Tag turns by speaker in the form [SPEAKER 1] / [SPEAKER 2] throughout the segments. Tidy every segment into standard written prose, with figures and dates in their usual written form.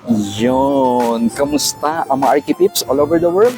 [SPEAKER 1] Yun, kamusta ang mga Archipips all over the world?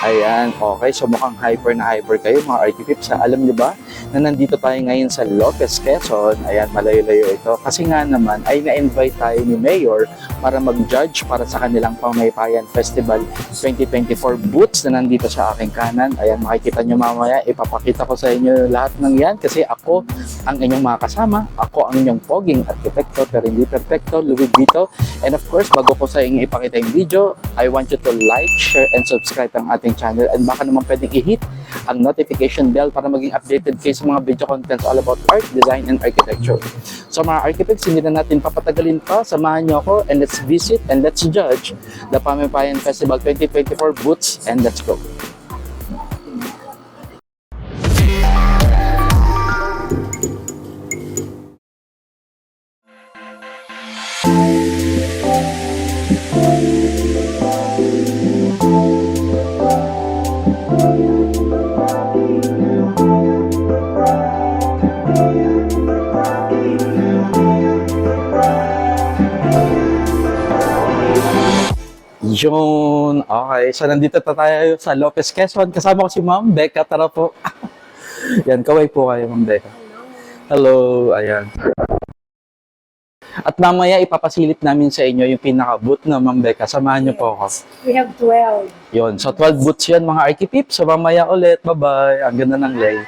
[SPEAKER 1] Ayan, okay. So mukhang hyper na hyper kayo mga Archipips. Alam nyo ba na nandito tayo ngayon sa Lopez, Quezon? Ayan, malayo-layo ito. Kasi nga naman ay na-invite tayo ni Mayor para mag-judge para sa kanilang Pamaypayan Festival 2024 booths na nandito sa aking kanan. Ayan, makikita nyo mamaya. Ipapakita ko sa inyo lahat ng yan kasi ako ang inyong mga kasama. Ako ang inyong poging arkitekto pero hindi perfecto, Louis Vito. And of course, bago ko sa inyo ipakita yung video, I want you to like, share, and subscribe ang ating channel. And baka naman pwedeng i-hit ang notification bell para maging updated kayo sa mga video contents all about art, design, and architecture. So mga architects, hindi na natin papatagalin pa. Samahan nyo ako and let's visit and let's judge the Pamaypayan Festival 2024 booths and let's go. Yun, okay. So nandito na tayo sa Lopez, Quezon. Kasama ko si Ma'am Becca. Tara po. Yan, kaway po kayo, Ma'am Becca. Hello, ayan. At mamaya ipapasilip namin sa inyo yung pinaka-booth na Ma'am Becca. Samahan niyo po ako.
[SPEAKER 2] We have 12.
[SPEAKER 1] Yun, so 12 booths yan mga Archipips. So mamaya ulit. Bye-bye. Ang ganda ng lay.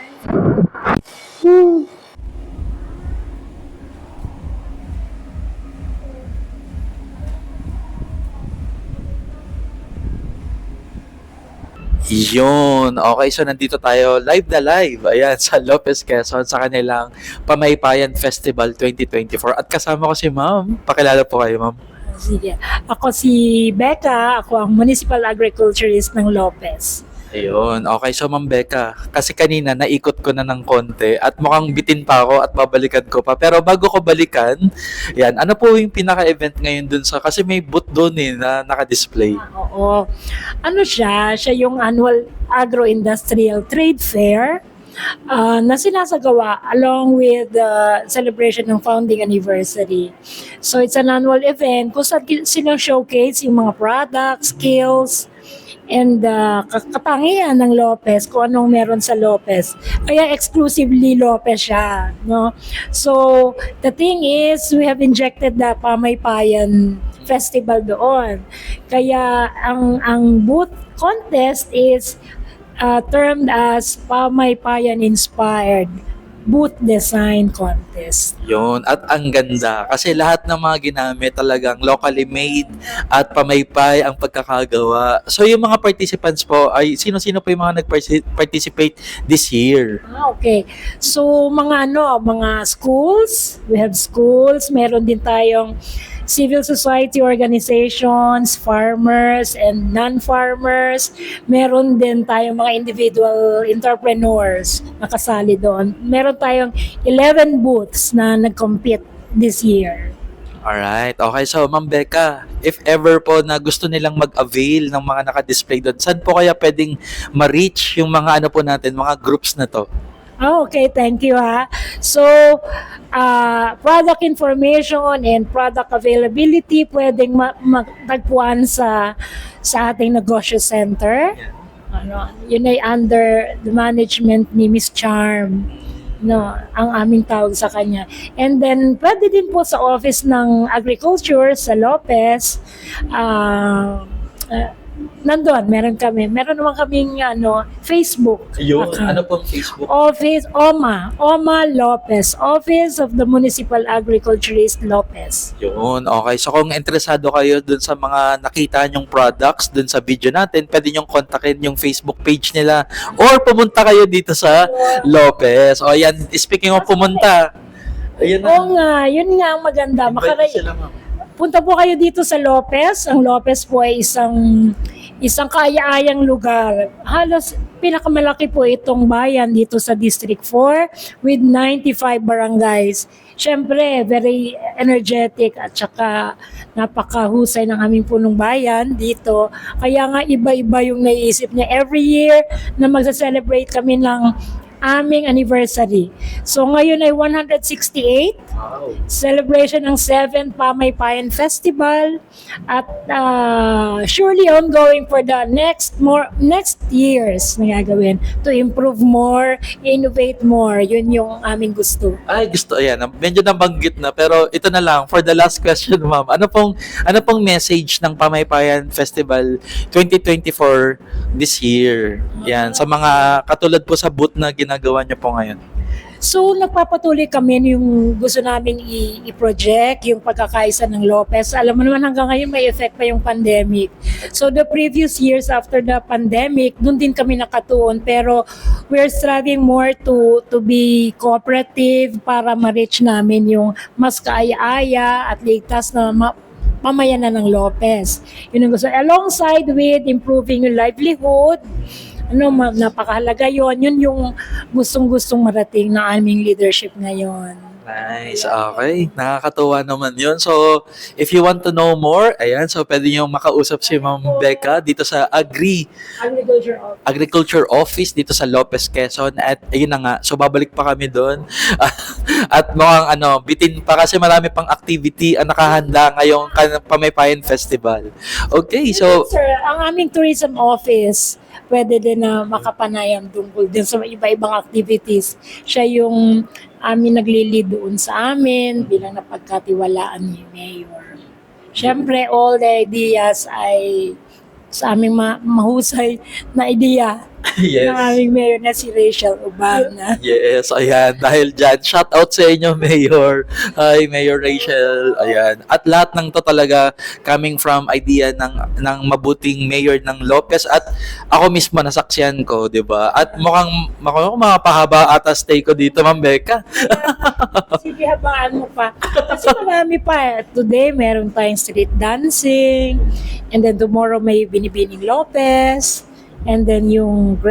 [SPEAKER 1] Yun. Okay, so nandito tayo live na live. Ayan, sa Lopez, Quezon sa kanilang Pamaypayan Festival 2024. At kasama ko si Ma'am. Pakilala po kayo, Ma'am.
[SPEAKER 2] Sige. Ako si Becca. Ako ang Municipal Agriculturist ng Lopez.
[SPEAKER 1] Ayun. Okay, so Ma'am Becca, kasi kanina naikot ko na ng konti at mukhang bitin pa ako at babalikan ko pa. Pero bago ko balikan, yan, ano po yung pinaka-event ngayon dun sa, kasi may booth dun na naka-display.
[SPEAKER 2] Oo. Ano siya? Siya yung Annual Agro-Industrial Trade Fair na sinasagawa along with the celebration ng founding anniversary. So it's an annual event kung saan sino-showcase yung mga products, skills, and katangian ng Lopez, kung anong meron sa Lopez. Kaya exclusively Lopez siya, no? So, the thing is, we have injected the Pamaypayan Festival doon. Kaya, ang booth contest is termed as Pamaypayan Inspired Booth Design Contest.
[SPEAKER 1] Yun. At ang ganda. Kasi lahat ng mga ginamit talagang locally made at pamaypay ang pagkakagawa. So yung mga participants po ay sino-sino po yung mga nag-participate this year?
[SPEAKER 2] Okay. So mga schools, we have schools, meron din tayong civil society organizations, farmers and non-farmers. Meron din tayong mga individual entrepreneurs na kasali doon. Meron tayong 11 booths na nag-compete this year.
[SPEAKER 1] Alright. Okay. So, Ma'am Becca, if ever po na gusto nilang mag-avail ng mga naka-display doon, saan po kaya pwedeng ma-reach yung mga ano po natin, mga groups na to?
[SPEAKER 2] Okay, thank you ha. So, product information and product availability pwedeng magtagpuan sa ating negosyo center. Yun ay under the management ni Miss Charm. No, ang aming tawag sa kanya. And then, pwede din po sa office ng agriculture sa Lopez. Nandun, meron naman kaming Facebook
[SPEAKER 1] Yun.
[SPEAKER 2] account.
[SPEAKER 1] Ano pong Facebook?
[SPEAKER 2] Office, OMA Lopez, Office of the Municipal Agriculturist Lopez.
[SPEAKER 1] Yun, okay. So kung interesado kayo dun sa mga nakita nyong products dun sa video natin, pwede nyong kontakin yung Facebook page nila or pumunta kayo dito sa Lopez. O yan, speaking of pumunta, ayun na.
[SPEAKER 2] Oo nga, yun nga ang maganda.
[SPEAKER 1] Invite sila, ma'am.
[SPEAKER 2] Punta po kayo dito sa Lopez. Ang Lopez po ay isang kaaya-ayang lugar. Halos pinakamalaki po itong bayan dito sa District 4 with 95 barangays. Siyempre, very energetic at saka napakahusay ng aming punong bayan dito. Kaya nga iba-iba yung naiisip niya. Every year na magsa-celebrate kami ng aming anniversary. So ngayon ay 168,
[SPEAKER 1] Wow.
[SPEAKER 2] celebration ng 7th Pamaypayan Festival, at surely ongoing for the next years na gagawin to improve more, innovate more. Yun yung aming gusto.
[SPEAKER 1] Ay, gusto, ayan, medyo nabanggit na, pero ito na lang, for the last question, ma'am, ano pong message ng Pamaypayan Festival 2024 this year? Yan, sa mga katulad po sa booth na ginagawa niyo po ngayon.
[SPEAKER 2] So, nagpapatuloy kami yung gusto naming i-project, yung pagkakaisa ng Lopez. Alam mo naman hanggang ngayon may effect pa yung pandemic. So, the previous years after the pandemic, dun din kami nakatuon. Pero, we're striving more to be cooperative para ma-reach namin yung mas kaaya-aya at ligtas na pamayanan ng Lopez. Yun ang gusto. Alongside with improving yung livelihood, napakahalaga yon. Yun yung gustong-gustong marating na aming leadership ngayon.
[SPEAKER 1] Nice, okay. Nakakatuwa naman yun. So, if you want to know more, ayan, so pwede nyo makausap si Ma'am Becca dito sa Agriculture Office dito sa Lopez, Quezon. At ayun na nga, so babalik pa kami doon. At mukhang bitin pa kasi marami pang activity ang nakahanda ngayong Pamaypayan Festival. Okay, so
[SPEAKER 2] Sir, ang aming tourism office, pwede din na makapanayam tungkol din sa iba-ibang activities. Siya yung amin naglilid doon sa amin bilang napagkatiwalaan ni Mayor. Siyempre, all the ideas ay sa aming mahusay na ideya
[SPEAKER 1] yes.
[SPEAKER 2] ng aming Mayor na si Rachel Ubana.
[SPEAKER 1] Yes, ayan. Dahil dyan, shout out sa inyo, Mayor. Hi, Mayor Rachel. Ayan. At lahat ng to talaga coming from idea ng mabuting mayor ng Lopez. At ako mismo nasaksiyan ko, di ba? At mukhang mapahaba ata stay ko dito, Ma'am Becca.
[SPEAKER 2] Sige, habaan mo pa. Kasi marami pa. Today, meron tayong street dancing. And then tomorrow, may Binibining Lopez. And then yung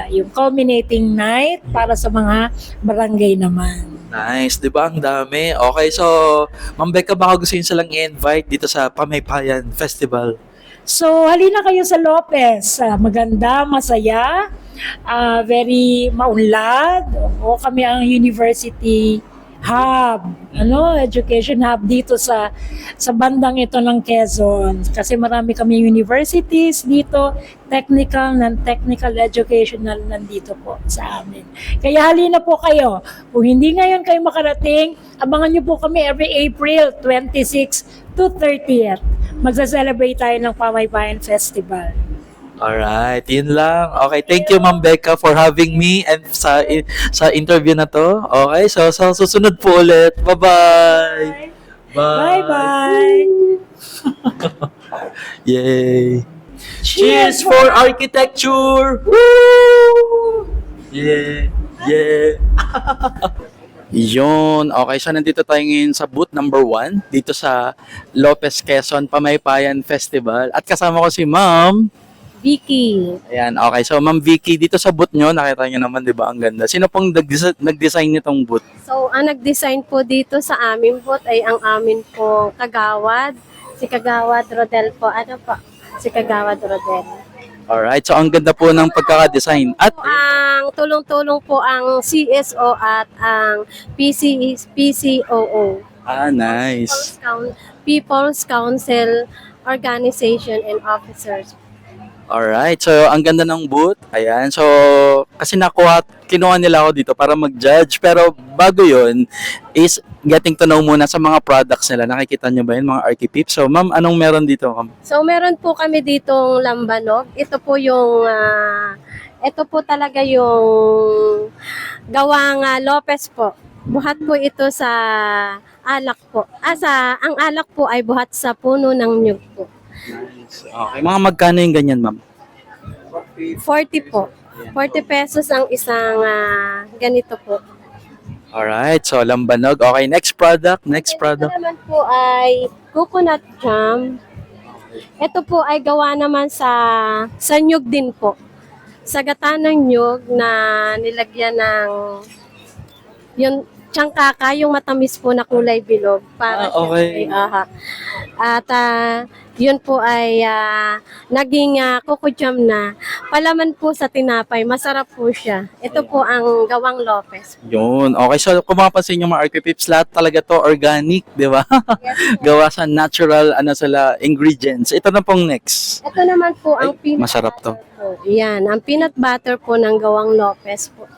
[SPEAKER 2] yung culminating night para sa mga barangay naman.
[SPEAKER 1] Nice, di ba? Ang dami. Okay, so, Ma'am Becca, baka gusto nyo silang i-invite dito sa Pamaypayan Festival.
[SPEAKER 2] So, halina kayo sa Lopez. Maganda, masaya, very maunlad. O kami ang university hub, education hub dito sa bandang ito ng Quezon. Kasi marami kami universities dito, technical, non-technical, educational nandito po sa amin. Kaya halina po kayo. Kung hindi ngayon kayo makarating, abangan nyo po kami every April 26 to 30th. Magsa-celebrate tayo ng Pamaypayan Festival.
[SPEAKER 1] Alright, yun lang. Okay, thank you Ma'am Becca for having me and sa interview na to. Okay, so susunod po ulit. Bye-bye!
[SPEAKER 2] Bye-bye!
[SPEAKER 1] Yay! Cheers for architecture! Woo! Yeah! Yeah! Yun. Okay, so nandito tayo ngayon sa booth number 1 dito sa Lopez, Quezon Pamaypayan Festival. At kasama ko si Ma'am
[SPEAKER 3] Vicky.
[SPEAKER 1] Ayan, okay. So, Ma'am Vicky, dito sa booth nyo, nakita nyo naman, di ba, ang ganda. Sino pong nag-design nitong booth?
[SPEAKER 3] So, ang nag-design po dito sa aming booth ay ang amin po kagawad. Si Kagawad Rodel po. Ano po? Si Kagawad Rodel.
[SPEAKER 1] Alright, so ang ganda po ng pagkaka-design. At
[SPEAKER 3] Ang tulong-tulong po ang CSO at ang PCOO.
[SPEAKER 1] nice.
[SPEAKER 3] People's Council Organization and Officers.
[SPEAKER 1] Alright, so ang ganda ng booth. Ayan, so kasi kinuha nila ako dito para mag-judge. Pero bago yon is getting to know muna sa mga products nila. Nakikita nyo ba yun, mga Archipips? So ma'am, anong meron dito?
[SPEAKER 3] So, meron po kami ditong lambanog. Ito po talaga yung gawang Lopez po. Buhat po ito sa alak po. Ang alak po ay buhat sa puno ng nyug po.
[SPEAKER 1] Nice. Okay, mga magkano yung ganyan, ma'am?
[SPEAKER 3] 40 po. 40 pesos ang isang ganito po.
[SPEAKER 1] Alright, so lambanog. Okay, next product.
[SPEAKER 3] Ito naman po ay coconut jam. Ito po ay gawa naman sa nyug din po. Sa gata ng nyug na nilagyan ng yung tsangkaka, yung matamis po na kulay bilog. Para
[SPEAKER 1] Okay.
[SPEAKER 3] At yun po ay naging kukudyam na. Palaman po sa tinapay, masarap po siya. Ito po ang gawang Lopez.
[SPEAKER 1] Yun. Okay, so kung mapapansin nyo mga RP Pips, lahat talaga to organic, di ba? Gawa sa natural, ingredients. Ito na pong next.
[SPEAKER 3] Ito naman po ang
[SPEAKER 1] Ay,
[SPEAKER 3] peanut
[SPEAKER 1] masarap to.
[SPEAKER 3] butter po. Yan, ang peanut butter po ng gawang Lopez po.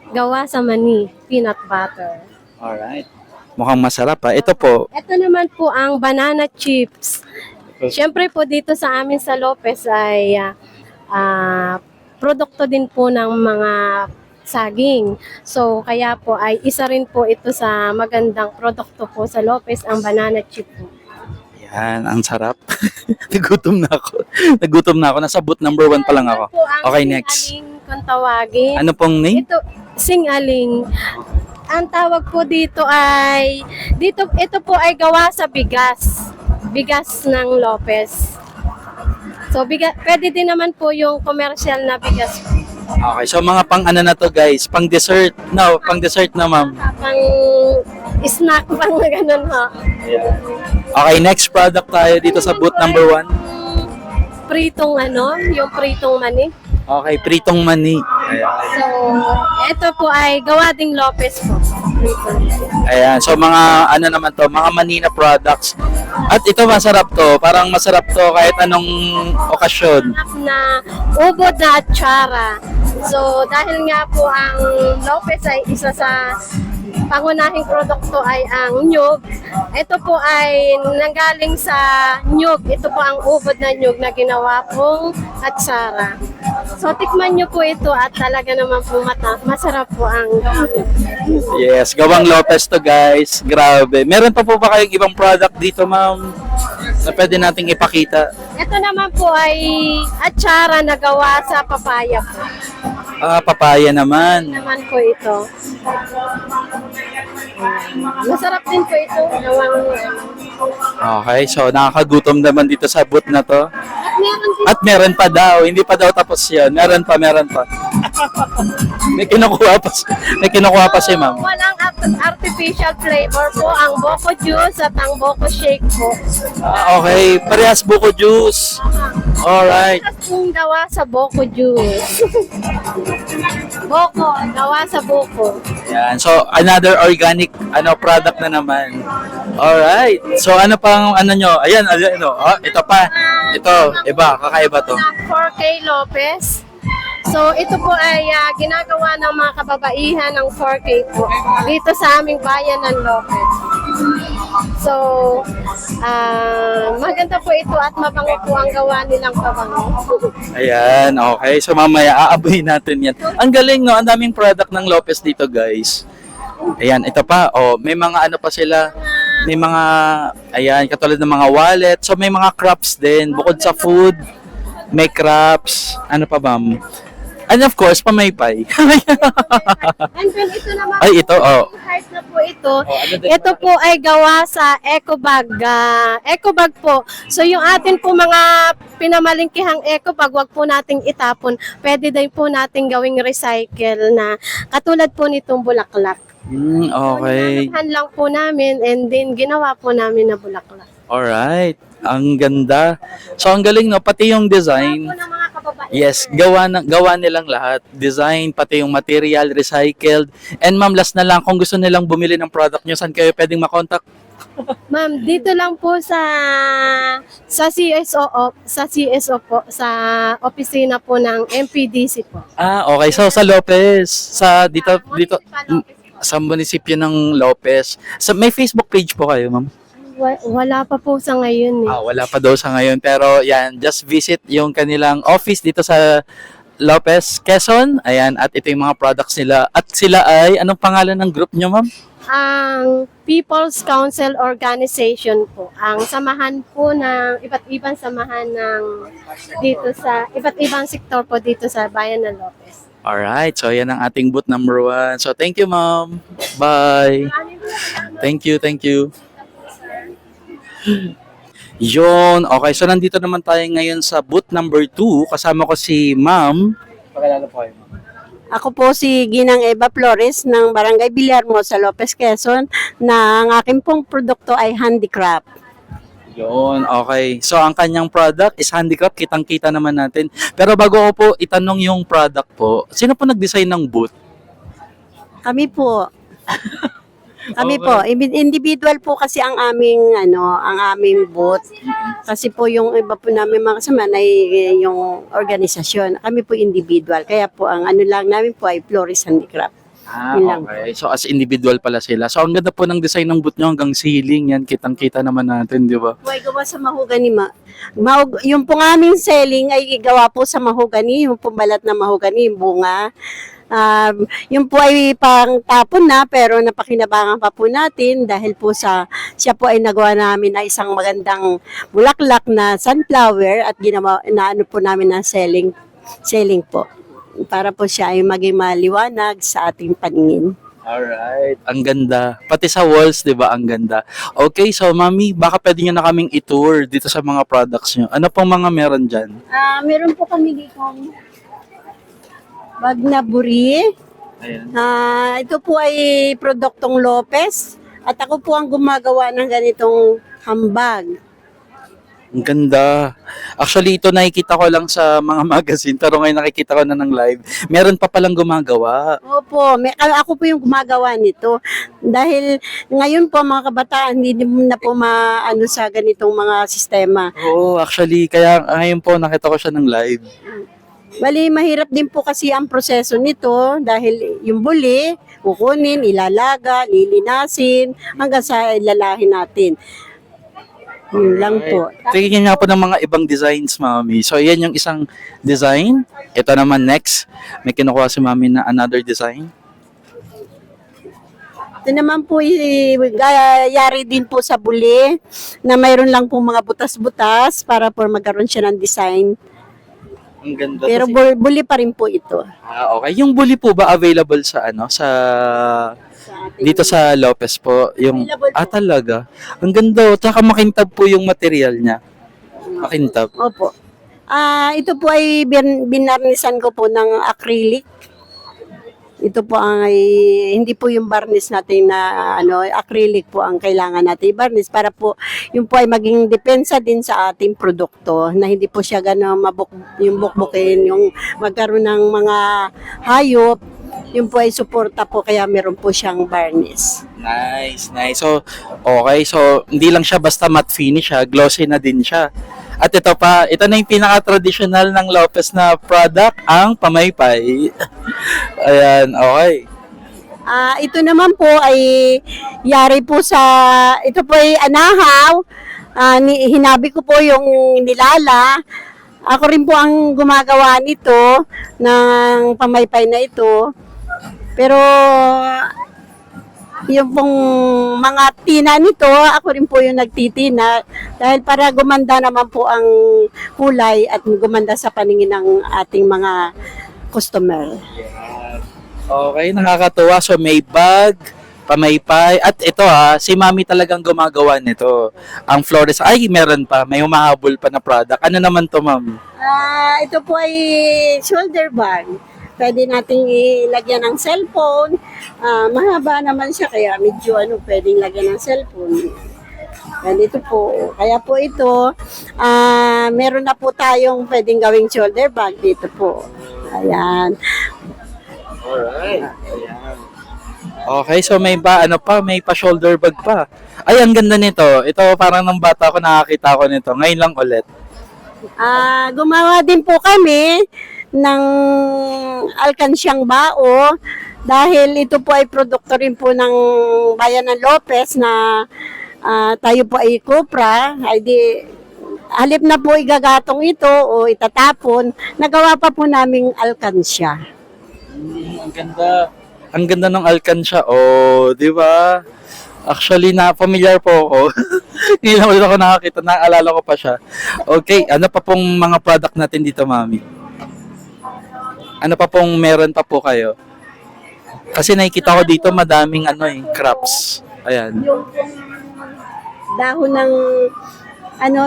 [SPEAKER 3] Gawa sa mani, peanut butter.
[SPEAKER 1] Alright. Mukhang masarap ha. Ito po.
[SPEAKER 3] Ito naman po ang banana chips. Siyempre po dito sa amin sa Lopez ay produkto din po ng mga saging. So kaya po ay isa rin po ito sa magandang produkto po sa Lopez, ang banana chip po.
[SPEAKER 1] Yan, ang sarap. Nagutom na ako. Nasa boot number 1 pa lang ako.
[SPEAKER 3] Ito po ang
[SPEAKER 1] Okay, next.
[SPEAKER 3] singaling kung tawagin.
[SPEAKER 1] Ano pong name?
[SPEAKER 3] Ito, singaling. Ang tawag po dito ay, ito po ay gawa sa bigas. Bigas ng Lopez. So, pwede din naman po yung commercial na bigas.
[SPEAKER 1] Okay, so mga pang ano na to guys? Pang dessert? No, pang dessert na ma'am.
[SPEAKER 3] Pang snack, pang ganun ha.
[SPEAKER 1] Okay, next product tayo dito sa boot number 1.
[SPEAKER 3] Pritong yung pritong mani.
[SPEAKER 1] Okay, pritong mani.
[SPEAKER 3] So, ito po ay gawa ding Lopez po.
[SPEAKER 1] Ayan, so mga ano naman to, mga manina products. At ito masarap to, parang masarap to kahit anong okasyon.
[SPEAKER 3] Na ubod na atsara. So, dahil nga po ang Lopez ay isa sa pangunahing produkto ay ang nyug. Ito po ay nanggaling sa nyug. Ito po ang ubod na nyug na ginawa pong atsara. So, tikman nyo po ito at talaga naman po masarap po ang
[SPEAKER 1] Yes, gawang Lopez to guys. Grabe. Meron pa po ba kayong ibang product dito ma'am na pwede nating ipakita?
[SPEAKER 3] Ito naman po ay atsara na gawa sa papaya po.
[SPEAKER 1] Papaya naman.
[SPEAKER 3] Naman po ito. Masarap din po ito. Gawang,
[SPEAKER 1] Okay, so nakakagutom naman dito sa booth na to.
[SPEAKER 3] at meron din
[SPEAKER 1] At meron pa daw, hindi pa daw tapos 'yon. Meron pa. May kinukuha pa si ma'am.
[SPEAKER 3] walang artificial flavor po ang Boko Juice at ang Boko Shake po.
[SPEAKER 1] Okay, parehas buko juice. Alright.
[SPEAKER 3] At kung gawa sa Boko Juice. Boko, gawa sa Boko.
[SPEAKER 1] Yan. So, another organic product na naman. Alright. So, ano pang nyo? Ayan, ito pa. Ito, iba, kakaiba to.
[SPEAKER 3] 4K Lopez. So, ito po ay ginagawa ng mga kababaihan ng 4K po dito sa aming bayan ng Lopez. So, maganda po ito at mabango po ang gawa nilang pabango.
[SPEAKER 1] Ayan, okay. So, mamaya aaboy natin yan. Ang galing, no? Ang daming product ng Lopez dito, guys. Ayan, ito pa. Oh, may mga ano pa sila. May mga, ayan, katulad ng mga wallet. So, may mga crafts din. Bukod sa food, may crafts. Ano pa, ma'am? And of course, pamaypay.
[SPEAKER 3] And then ito naman
[SPEAKER 1] Ay, ito, oh.
[SPEAKER 3] heart na po ito.
[SPEAKER 1] ano din
[SPEAKER 3] Ito po ay gawa sa eco bag. Eco bag po. So yung atin po mga pinamalingkihang eco bag, wag po nating itapon. Pwede din po nating gawing recycle na katulad po nitong bulaklak.
[SPEAKER 1] Okay.
[SPEAKER 3] Nilalakhan lang po namin and then ginawa po namin na bulaklak.
[SPEAKER 1] Alright. Ang ganda. So, ang galing, no? Pati yung design.
[SPEAKER 3] Po ng mga kababayan.
[SPEAKER 1] Yes, gawa nilang lahat. Design, pati yung material, recycled. And ma'am, last na lang, kung gusto nilang bumili ng product nyo, saan kayo pwedeng makontak?
[SPEAKER 3] Ma'am, dito lang po sa CSO po, sa opisina po ng MPDC po.
[SPEAKER 1] Okay. So, sa Lopez, dito, sa munisipyo ng Lopez. May Facebook page po kayo, ma'am?
[SPEAKER 3] Wala pa po sa ngayon eh.
[SPEAKER 1] Wala pa daw sa ngayon. Pero yan, just visit yung kanilang office dito sa Lopez, Quezon. Ayan, at ito yung mga products nila. At sila ay, anong pangalan ng group nyo, ma'am?
[SPEAKER 3] Ang People's Council Organization po. Ang samahan po ng iba't ibang samahan ng dito sa iba't ibang sektor po dito sa Bayan ng Lopez.
[SPEAKER 1] Alright, so yan ang ating booth number 1. So thank you, ma'am. Bye. Thank you. Yun, okay. So nandito naman tayo ngayon sa booth number 2. Kasama ko si ma'am. Pakilala po kayo, ma'am.
[SPEAKER 3] Ako po si Ginang Eva Flores ng Barangay Villarmosa, Lopez, Quezon, na ang aking pong produkto ay handicraft.
[SPEAKER 1] Yun, okay. So, ang kanyang product is handicraft, kitang-kita naman natin. Pero bago ko po itanong yung product po, sino po nag-design ng booth?
[SPEAKER 3] Kami po. Kami
[SPEAKER 1] Okay.
[SPEAKER 3] po, individual po kasi ang aming ang aming booth. Kasi po yung iba po namin mga kasama ay yung organisasyon. Kami po individual. Kaya po ang ano lang namin po ay Flores Handicraft. Yun lang.
[SPEAKER 1] Okay. So, as individual pala sila. So, ang ganda po ng design ng booth nyo hanggang ceiling. Yan, kitang-kita naman natin, di ba?
[SPEAKER 3] Po ay gawa sa mahogany. Yung pong aming selling ay gawa po sa mahogany, yung pumbalat na mahogany, yung bunga. Yung po ay pang tapon na pero napakinabangan pa po natin dahil po siya po ay nagawa namin na isang magandang bulaklak na sunflower at ginawa na ano po namin na selling po para po siya ay maging maliwanag sa ating paningin.
[SPEAKER 1] Alright. Ang ganda. Pati sa walls, di ba? Ang ganda. Okay, so mami, baka pwede nyo na kaming i-tour dito sa mga products nyo. Ano pong mga meron dyan?
[SPEAKER 3] Meron po kami dito bag na buri.
[SPEAKER 1] Ayan.
[SPEAKER 3] Ito po ay produktong Lopez at ako po ang gumagawa ng ganitong handbag.
[SPEAKER 1] Ang ganda. Actually, ito nakikita ko lang sa mga magazine, pero ngayon nakikita ko na ng live. Meron pa palang gumagawa.
[SPEAKER 3] Opo, ako po yung gumagawa nito. Dahil ngayon po mga kabataan, hindi na po maano sa ganitong mga sistema.
[SPEAKER 1] Oo, actually, kaya ngayon po nakita ko siya ng live.
[SPEAKER 3] Bali, mahirap din po kasi ang proseso nito dahil yung buli, kukunin, ilalaga, lilinasin, hanggang sa ilalahin natin. Yun lang po.
[SPEAKER 1] Tingin nga po ng mga ibang designs, mami. So, yan yung isang design. Ito naman next. May kinukuha si mami na another design.
[SPEAKER 3] Ito naman po, yari din po sa buli na mayroon lang po mga butas-butas para po magkaroon siya ng design.
[SPEAKER 1] Ang ganda.
[SPEAKER 3] Pero buli pa rin po ito.
[SPEAKER 1] Okay. Yung bully po ba available sa dito sa Lopez po? Yung
[SPEAKER 3] Available po.
[SPEAKER 1] talaga. Ang ganda. Tsaka makintab po yung material niya. Makintab.
[SPEAKER 3] Opo. Ito po ay binarnisan ko po ng acrylic. Ito po hindi po yung varnish natin na acrylic po ang kailangan natin i-varnish para po yung po ay maging depensa din sa ating produkto na hindi po siya yung bukbukin, yung magkaroon ng mga hayop, yung po ay suporta po kaya meron po siyang varnish.
[SPEAKER 1] Nice, nice. So, okay. So, hindi lang siya basta matte finish, glossy na din siya. At ito na yung pinaka-traditional ng Lopez na product, ang pamaypay. Ayan, okay.
[SPEAKER 3] Ito naman po ay yari po ito po ay anahaw. Hinabi ko po yung nilala. Ako rin po ang gumagawa nito ng pamaypay na ito. Pero yung pong mga tina nito, ako rin po yung nagtitina dahil para gumanda naman po ang kulay at gumanda sa paningin ng ating mga customer.
[SPEAKER 1] Okay, nakakatuwa. So, may bag, pamaypay, at ito si Mami talagang gumagawa nito. Ang Flores, meron pa, may humahabol pa na product. Ano naman to, Ma'am?
[SPEAKER 3] Ito po ay shoulder bag. Pwede nating ilagyan ng cellphone. Mahaba naman siya kaya medyo pwedeng lagyan ng cellphone. Ganito po. Kaya po ito, meron na po tayong pwedeng gawing shoulder bag dito po. Ayan.
[SPEAKER 1] Alright. Okay, so may may pa-shoulder bag pa. Ay, ang ganda nito. Ito parang ng bata ko nakakita ko nito. Ngayon lang ulit.
[SPEAKER 3] Gumawa din po kami ng alkansyang bao dahil ito po ay produkto rin po ng bayan ng Lopez na tayo po ay kupra, ay di halip na po igagatong ito o itatapon, nagawa pa po naming alkansya.
[SPEAKER 1] Ang ganda. Ang ganda ng alkansya. Oh, di ba? Actually, familiar po ako. Hindi lang ulit ako nakakita. Naalala ko pa siya. Okay, ano pa pong mga product natin dito, Mami? Ano pa pong meron pa po kayo? Kasi nakikita ko dito madaming crops. Ayan.
[SPEAKER 3] Yung dahon ng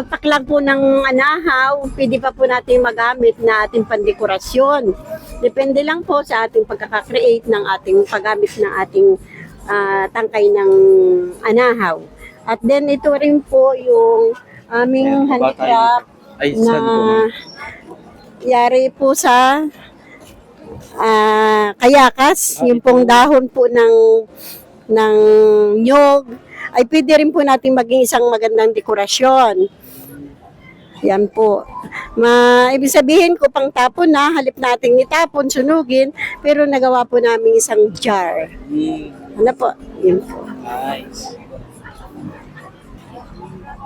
[SPEAKER 3] paklang po ng anahaw, pwede pa po natin magamit na ating pandekorasyon. Depende lang po sa ating pagkaka-create ng ating paggamit ng ating tangkay ng anahaw. At then ito rin po yung aming handicraft
[SPEAKER 1] Ay,
[SPEAKER 3] na
[SPEAKER 1] saan po, ma'am?
[SPEAKER 3] yari po sa kayakas, yung pong dahon po ng nyog, ay pwede rin po natin maging isang magandang dekorasyon. Yan po. Ibig sabihin ko pang tapon na, halip nating itapon, sunugin, pero nagawa po namin isang jar. Ano po? Yun po.
[SPEAKER 1] Nice.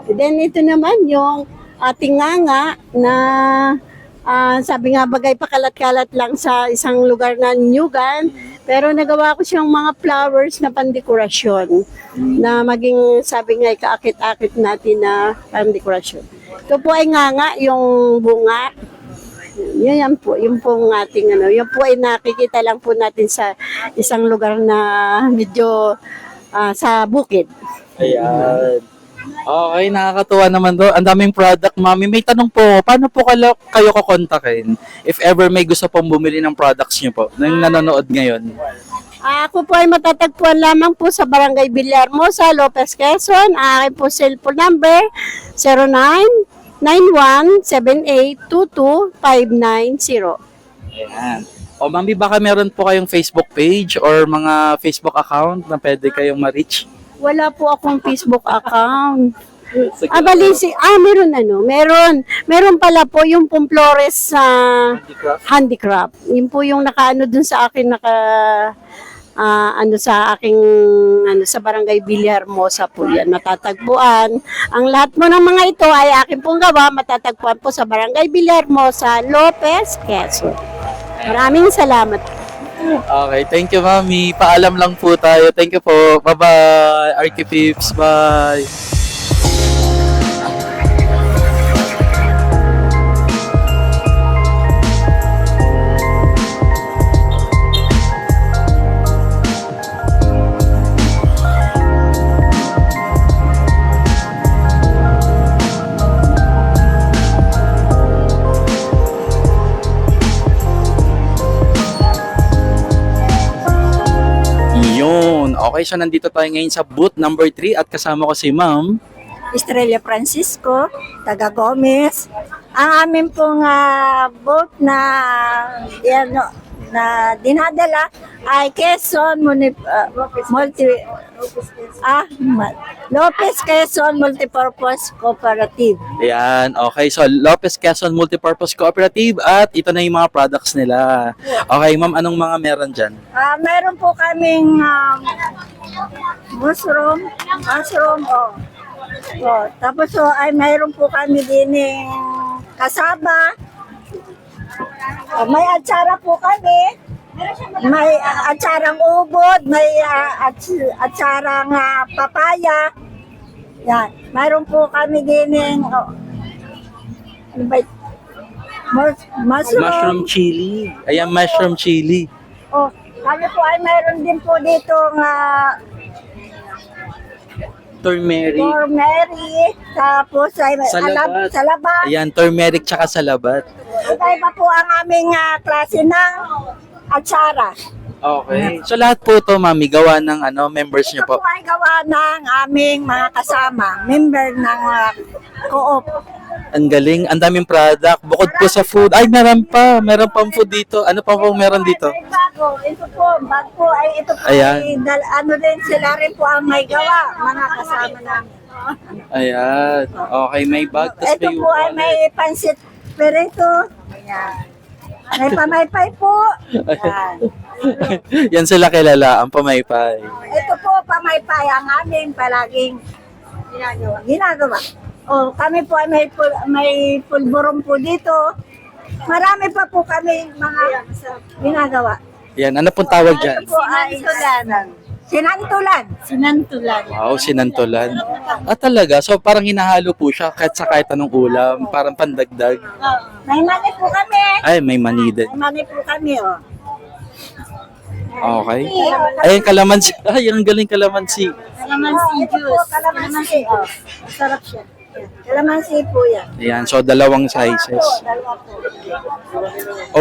[SPEAKER 3] Then ito naman yung ating nganga na sabi nga bagay pakalat-kalat lang sa isang lugar na Nyugan, pero nagawa ko siyang mga flowers na pandekorasyon na maging sabi nga kaakit-akit natin na pandekorasyon. Ito po ay nganga, yung bunga. Yan po, yung pong ating yan po ay nakikita lang po natin sa isang lugar na medyo sa bukid.
[SPEAKER 1] Ayan. Okay, nakakatuwa naman to. Ang daming product, mami. May tanong po, paano po kayo kukontakin if ever may gusto pong bumili ng products nyo po, nang nanonood ngayon?
[SPEAKER 3] Ako po ay matatagpuan lamang po sa Barangay Villarmosa, Lopez, Quezon. Akin po cellphone number 0991-7822-590.
[SPEAKER 1] Ayan. O mami, baka meron po kayong Facebook page or mga Facebook account na pwede kayong ma-reach?
[SPEAKER 3] Wala po akong Facebook account.
[SPEAKER 1] Sige.
[SPEAKER 3] Meron pala po yung pong Flores sa
[SPEAKER 1] Handicraft?
[SPEAKER 3] handicraft. Yun po yung nakaano dun sa akin sa aking sa Barangay Villarmosa po yan matatagpuan. Ang lahat mo ng mga ito ay akin pong gawa, matatagpuan po sa Barangay Villarmosa, Lopez, Quezon. Maraming salamat.
[SPEAKER 1] Okay, thank you, mami. Paalam lang po tayo. Thank you po. Bye-bye. Archipips, bye. Yun. Okay, so nandito tayo ngayon sa booth number 3 at kasama ko si ma'am.
[SPEAKER 4] Estrella Francisco, taga Gomez. Ang amin pong boat na dinadala ay Quezon Lopez Quezon Multipurpose Cooperative.
[SPEAKER 1] Ayan, okay. So, Lopez Quezon Multipurpose Cooperative at ito na yung mga products nila. Okay, ma'am, anong mga meron dyan?
[SPEAKER 4] Meron po kaming mushroom, tapos ay mayroon po kami din kasaba. May atsara po kami. May atsarang ubod, may atsarang papaya. Yan. Mayroon po kami din
[SPEAKER 1] Mushroom chili. Ayan, mushroom chili.
[SPEAKER 4] Kami po ay mayroon din po dito
[SPEAKER 1] Turmeric.
[SPEAKER 4] turmeric, tapos ay
[SPEAKER 1] Salabat.
[SPEAKER 4] salabat.
[SPEAKER 1] Ayan, turmeric tsaka salabat.
[SPEAKER 4] Iba po ang aming klase ng atsara.
[SPEAKER 1] Okay. So, lahat po to mami, gawa ng members
[SPEAKER 4] Ito
[SPEAKER 1] niyo po.
[SPEAKER 4] po ay gawa ng aming mga kasama, member ng co-op.
[SPEAKER 1] Ang galing, ang daming product. Bukod po sa food. Ay, meron pa. Meron pang food dito. Ano pa po meron dito?
[SPEAKER 4] Ay, bago. Ito po, bag po ay ito po
[SPEAKER 1] Ayan.
[SPEAKER 4] ay din sila rin po ang may gawa, mga kasama namin.
[SPEAKER 1] Ayan. Okay, may bag. Tas
[SPEAKER 4] Ito po ay may pansit perito. Ayan. May pamaypay po. Ayan.
[SPEAKER 1] Yan sila kilala, ang pamaypay.
[SPEAKER 4] Ito po, pamaypay ang aming palaging ginagawa. Kami po ay may pulburon po dito. Marami pa po kami mga ginagawa.
[SPEAKER 1] Yan, ano pong tawag dyan?
[SPEAKER 4] Ito po ay Sinantulan.
[SPEAKER 1] Wow, sinantolan. Talaga? So, parang hinahalo po siya kahit anong ulam. Parang pandagdag.
[SPEAKER 4] May mani po kami.
[SPEAKER 1] Ay, may manided.
[SPEAKER 4] May mani po kami,
[SPEAKER 1] Okay. Ayun, kalamansi. Ay, ang galing kalamansi.
[SPEAKER 4] Kalamansi juice. Kalamansi. Masarap siya. Kalamansi po yan.
[SPEAKER 1] Ayan, so dalawang sizes.
[SPEAKER 4] Dalawa po.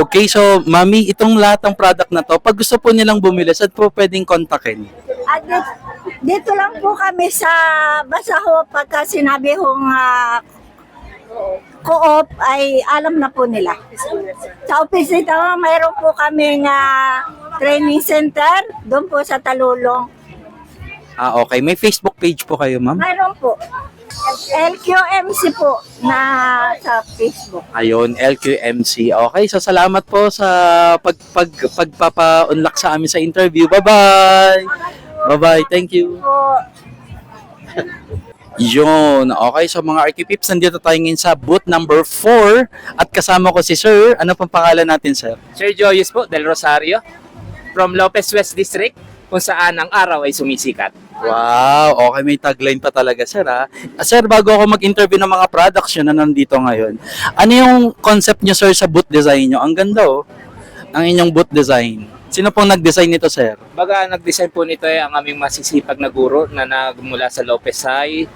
[SPEAKER 1] Okay, so mami, itong lahat ng product na to, pag gusto po nilang bumili, saan po pwedeng kontakin?
[SPEAKER 4] At dito lang po kami sa basta ho pagka sinabi hong co-op ay alam na po nila. Sa office dito, mayroon po kami training center doon po sa Talulong.
[SPEAKER 1] Ah, okay. May Facebook page po kayo, ma'am?
[SPEAKER 4] Mayroon po. LQMC po na sa Facebook.
[SPEAKER 1] Ayun, LQMC. Okay, so salamat po sa pagpapa-unlock sa amin sa interview. Bye-bye! Bye-bye, thank you.
[SPEAKER 4] Po.
[SPEAKER 1] Yun, okay. So mga Archipips, nandito tayo ngayon sa booth number 4 at kasama ko si Sir. Ano pang pangalan natin, Sir?
[SPEAKER 5] Sir Joyce po, Del Rosario, from Lopez West District, kung saan ang araw ay sumisikat.
[SPEAKER 1] Wow, okay, may tagline pa talaga, Sir, ha? Sir, bago ako mag-interview ng mga products yun na nandito ngayon, ano yung concept nyo, Sir, sa booth design nyo? Ang ganda, oh. Ang inyong booth design. Sino pong nag-design nito, Sir?
[SPEAKER 5] Baga, nag-design po nito ay ang aming masisipag na guro na nagmula sa Lopez High,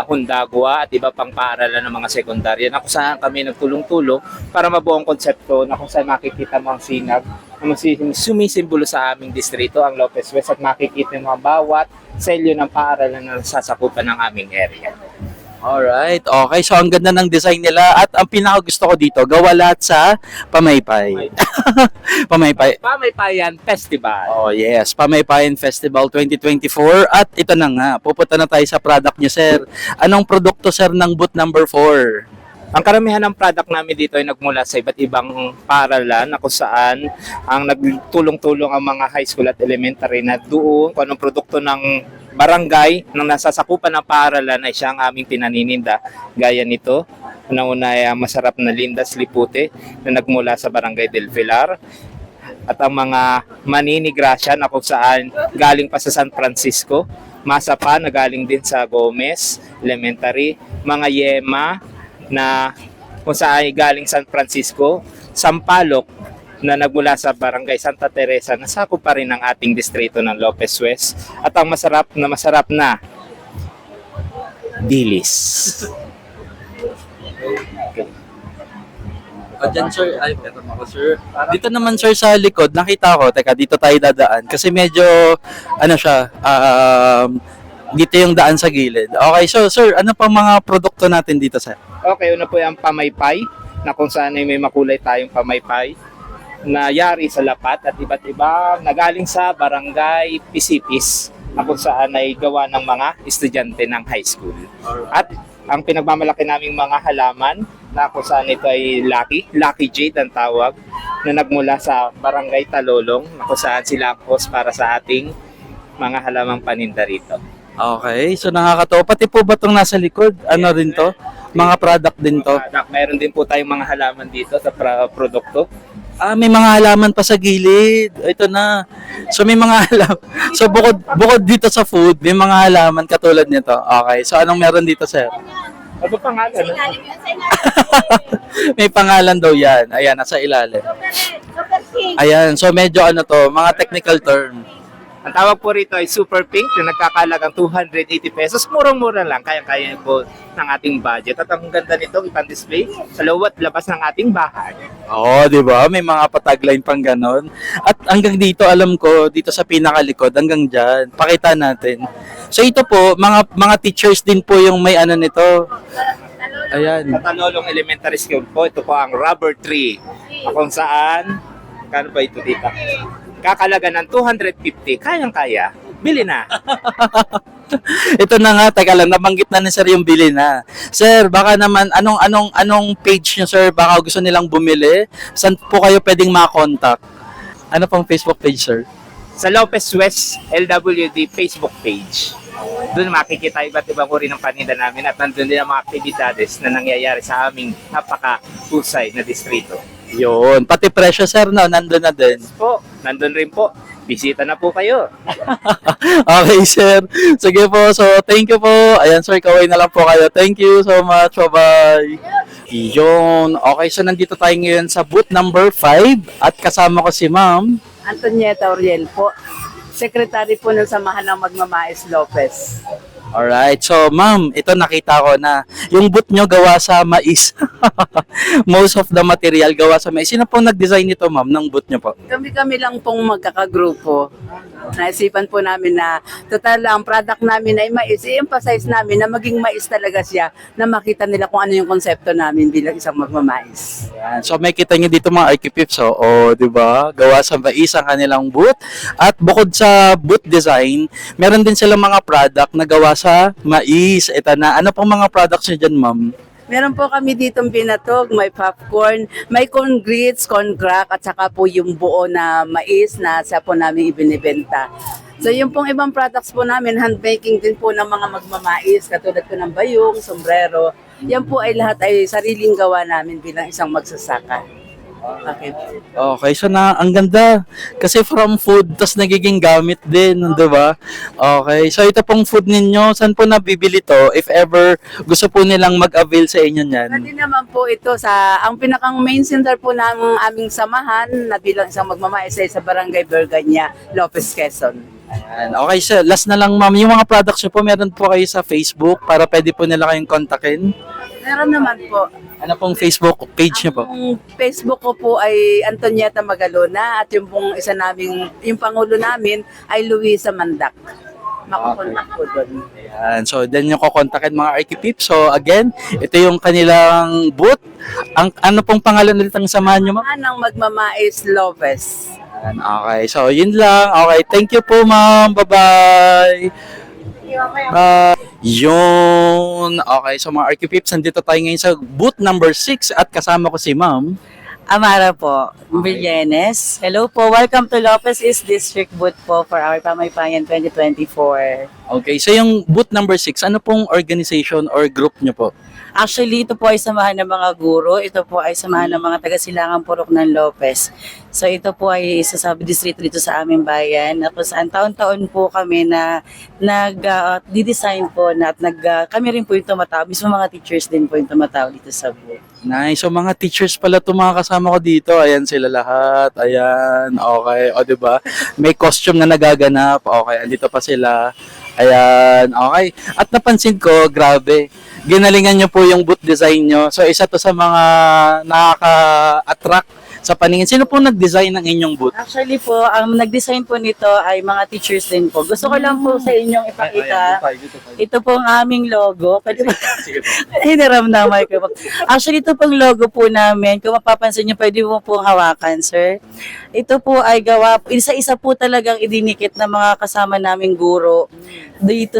[SPEAKER 5] Hundagua at iba pang paaralan ng mga sekundarya na kung saan kami nagtulong-tulong para mabuo ang konsepto na kung saan makikita mo ang sinag na sumisimbolo sa aming distrito, ang Lopez West, at makikita mo ang bawat selyo ng paaralan na sasakupan ng aming area.
[SPEAKER 1] Alright, okay. So, ang ganda ng design nila at ang pinaka gusto ko dito, gawa lahat sa Pamaypay. Pamaypay.
[SPEAKER 5] Pamaypayan Festival.
[SPEAKER 1] Oh, yes. Pamaypayan Festival 2024. At ito na nga, pupunta na tayo sa product nyo, Sir. Anong produkto, Sir, ng booth number 4?
[SPEAKER 5] Ang karamihan ng product namin dito ay nagmula sa iba't ibang paaralan na kung saan ang nagtulong-tulong ang mga high school at elementary na doon kung anong produkto ng barangay na nasasakupan ng paaralan ay siya ang aming pinanininda. Gaya nito, una-una ay ang masarap na lindas lipute na nagmula sa Barangay del Pilar. At ang mga maninigrasya na kung saan galing pa sa San Francisco, masa pa na galing din sa Gomez Elementary, mga yema na kung saan ay galing San Francisco, sampalok na nagmula sa Barangay Santa Teresa, nasako pa rin ang ating distrito ng Lopez West, at ang masarap na dilis.
[SPEAKER 1] Dyan, Sir. Ay, eto ako, Sir. Dito naman, Sir, sa likod, nakita ko, teka, dito tayo dadaan. Kasi medyo, ano siya, dito yung daan sa gilid. Okay, so, Sir, ano pang mga produkto natin dito, Sir?
[SPEAKER 5] Okay, una po yung pamaypay, na kung saan ay may makulay tayong pamaypay na yari sa lapat at iba't iba na galing sa Barangay Pisipis na kung saan ay gawa ng mga estudyante ng high school. At ang pinagmamalaki naming mga halaman na kung saan ito ay Lucky Jade ang tawag, na nagmula sa Barangay Talolong na kung saan sila ang host para sa ating mga halamang paninda rito.
[SPEAKER 1] Okay, so nakakatawa. Pati po ba itong nasa likod? Ano rin to? Mga product din to?
[SPEAKER 5] Meron din po tayong mga halaman dito sa produkto.
[SPEAKER 1] Ah, may mga halaman pa sa gilid. Ito na. So may mga halaman. So bukod dito sa food, may mga halaman katulad nito. Okay. So anong meron dito, Sir?
[SPEAKER 5] Ano pangalan?
[SPEAKER 1] May pangalan daw 'yan. Ayan, nasa ilalim. Ayan, so medyo ano to, mga technical term.
[SPEAKER 5] Ang tawag po rito ay Super Pink na nagkakalagang 280 pesos. Murang-mura lang. Kaya-kaya po ng ating budget. At ang ganda nito, ipan-display sa loob at labas ng ating bahay.
[SPEAKER 1] Oo, di ba? May mga patagline pang ganon. At hanggang dito, alam ko, dito sa pinakalikod, hanggang dyan, pakita natin. So ito po, mga teachers din po yung may ano nito. Ayan.
[SPEAKER 5] Sa Talolong Elementary School po, ito po ang rubber tree. Kung saan, kano ba ito dito? Kakalaga ng 250, kayang-kaya, bili na.
[SPEAKER 1] Ito na nga, teka lang, nabanggit na ni Sir yung bili na. Sir, baka naman, anong page nyo, Sir? Baka gusto nilang bumili? Saan po kayo pwedeng makontak? Ano pang Facebook page, Sir?
[SPEAKER 5] Sa Lopez West LWD Facebook page. Doon makikita iba't ibang uri ng paninda namin at nandun din ang mga aktibidades na nangyayari sa aming napaka-husay na distrito.
[SPEAKER 1] Yun. Pati presyo, Sir, no? Nandun na din.
[SPEAKER 5] Po, nandun rin po. Bisita na po kayo.
[SPEAKER 1] Okay, Sir. Sige po. So, thank you po. Ayan, Sir, kaway na lang po kayo. Thank you so much. Bye-bye. Yun. Okay, so nandito tayo ngayon sa booth number 5 at kasama ko si Ma'am
[SPEAKER 6] Antonieta Oriel po. Secretary po ng Samahan ng Magmamais Lopez.
[SPEAKER 1] Alright, so ma'am, ito nakita ko na yung boot nyo gawa sa mais. Most of the material gawa sa mais. Sino pong nag-design nito ma'am ng boot nyo po?
[SPEAKER 6] Kami lang pong magkakagrupo. Naisipan po namin na total ang product namin ay mais. I-emphasize namin na maging mais talaga siya na makita nila kung ano yung konsepto namin bilang isang magmamais.
[SPEAKER 1] Yan. So may kita nyo dito mga Archipips, di ba? Gawa sa mais ang kanilang boot. At bukod sa boot design, meron din silang mga product na gawa sa mais. Ito na, ano pong mga products nyo dyan ma'am?
[SPEAKER 6] Meron po kami ditong binatog, may popcorn, may corn grits, corn crack, at saka po yung buo na mais na siya po namin ibinibenta. So yung pong ibang products po namin, handmaking din po ng mga magmamais, katulad po ng bayong, sombrero. Yan po ay lahat ay sariling gawa namin bilang isang magsasaka. Okay.
[SPEAKER 1] Okay, so na ang ganda kasi from food tas nagiging gamit din, 'di ba? Okay. So ito pong food ninyo, saan po nabibili to if ever gusto po nilang mag-avail sa inyo niyan?
[SPEAKER 6] Pwede naman po ito sa, ang pinakang main center po ng aming samahan na bilang isang magmamais ay sa Barangay Berganya, Lopez, Quezon.
[SPEAKER 1] Ayan. Okay, so last na lang ma'am, yung mga products nyo po meron po kayo sa Facebook para pwede po nila kayong kontakin.
[SPEAKER 6] Meron naman po.
[SPEAKER 1] Ano pong Facebook page nyo po?
[SPEAKER 6] Ang Facebook ko po ay Antonieta Magalona at yung pong isa naming, yung pangulo namin ay Luisa Mandak. Makukontak po doon.
[SPEAKER 1] Ayan. So, then yung kukontakin mga Archipips. So, again, ito yung kanilang booth. Ang, ano pong pangalan ulit ang samahan nyo, ma'am?
[SPEAKER 6] Anang magmamais Lopez.
[SPEAKER 1] Ayan. Okay. So, yun lang. Okay. Thank you po, ma'am. Bye-bye. Yun. Okay. So, mga Archipips, nandito tayo ngayon sa booth number 6 at kasama ko si ma'am.
[SPEAKER 7] Amara po, Villanes. Hello po, welcome to Lopez East District booth po for our Pamaypayan 2024.
[SPEAKER 1] Okay. So, yung booth number 6, ano pong organization or group nyo po?
[SPEAKER 7] Actually, ito po ay samahan ng mga guro, ito po ay samahan ng mga taga-silangang purok ng Lopez. So ito po ay isa sa distrito dito sa aming bayan, na kung saan taon-taon po kami na nag-design po na at kami rin po yung tumatawag, mismo mga teachers din po yung tumatawag dito sa booth.
[SPEAKER 1] Nice. So mga teachers pala itong mga kasama ko dito. Ayan sila lahat. Ayan. Okay. O diba? May costume na nagaganap. Okay. Andito pa sila. Ayan. Okay. At napansin ko, grabe. Ginalingan nyo po yung booth design nyo. So isa to sa mga nakaka-attract sa paningin. Sino po nag-design ng inyong booth?
[SPEAKER 7] Actually po, ang nag-design po nito ay mga teachers din po. Gusto ko lang po sa inyong ipakita. Ito po ang aming logo. Pwede ba? Hiniram na microphone. Actually, ito pong logo po namin. Kung mapapansin nyo, pwede mo pong hawakan, sir. Ito po ay gawa, isa-isa po talagang idinikit ng mga kasama naming guro dito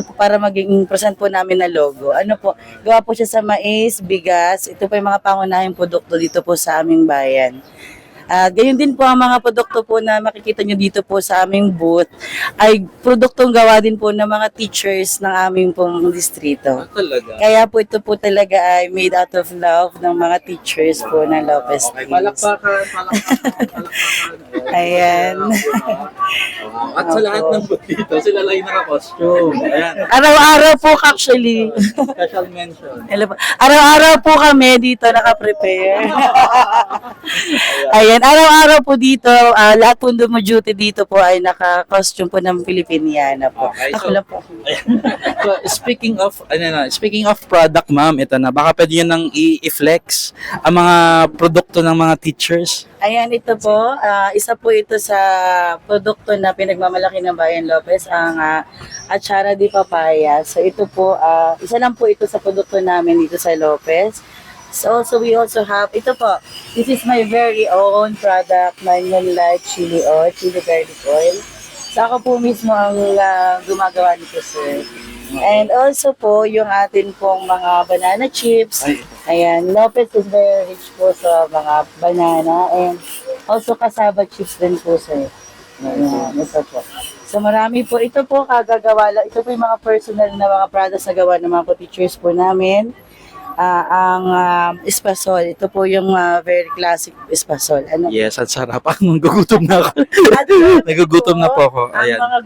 [SPEAKER 7] po para maging present po namin na logo. Ano po, gawa po siya sa mais, bigas. Ito po yung mga pangunahing produkto dito po sa aming bayan. Ganyan din po ang mga produkto po na makikita nyo dito po sa aming booth ay produktong gawa din po ng mga teachers ng aming pong distrito.
[SPEAKER 1] Talaga?
[SPEAKER 7] Kaya po ito po talaga ay made out of love ng mga teachers po ng Lopez
[SPEAKER 1] Okay.
[SPEAKER 7] East.
[SPEAKER 1] Palakpakan.
[SPEAKER 7] Ayan.
[SPEAKER 1] At sa lahat ng booth dito, sila lang yung naka-costume. Ayan.
[SPEAKER 7] Araw-araw po actually.
[SPEAKER 1] Special mention.
[SPEAKER 7] Hello po. Araw-araw po kami dito naka-prepare. Ayan, araw-araw po dito, lahat po dumo-duty dito po ay naka-costume po ng Pilipiniana po.
[SPEAKER 1] Okay,
[SPEAKER 7] Ako
[SPEAKER 1] so-
[SPEAKER 7] lang po.
[SPEAKER 1] So, speaking of product, ma'am, ito na. Baka pwede yun nang i-flex ang mga produkto ng mga teachers.
[SPEAKER 7] Ayan, ito po, isa po ito sa produkto na pinagmamalaki ng Bayan Lopez, ang Achara di Papaya. So ito po, isa lang po ito sa produkto namin dito sa Lopez. So we also have, ito po, this is my very own product, Manyan Light Chili Oil, Chili Garlic Oil. So ako po mismo ang gumagawa nito, sir. And also po, yung atin pong mga banana chips. Ayan, Lopez is very rich po sa mga banana and also cassava chips din po, sir. Ayan, ito po. So marami po, ito po kagagawa lang, ito po yung mga personal na mga products na gawa ng mga teachers po namin. Ang espasol, ito po yung very classic espasol. Ano?
[SPEAKER 1] Yes, at sarap. Nagugutom na ako. Nagugutom na po ako. Ayan.
[SPEAKER 7] Ang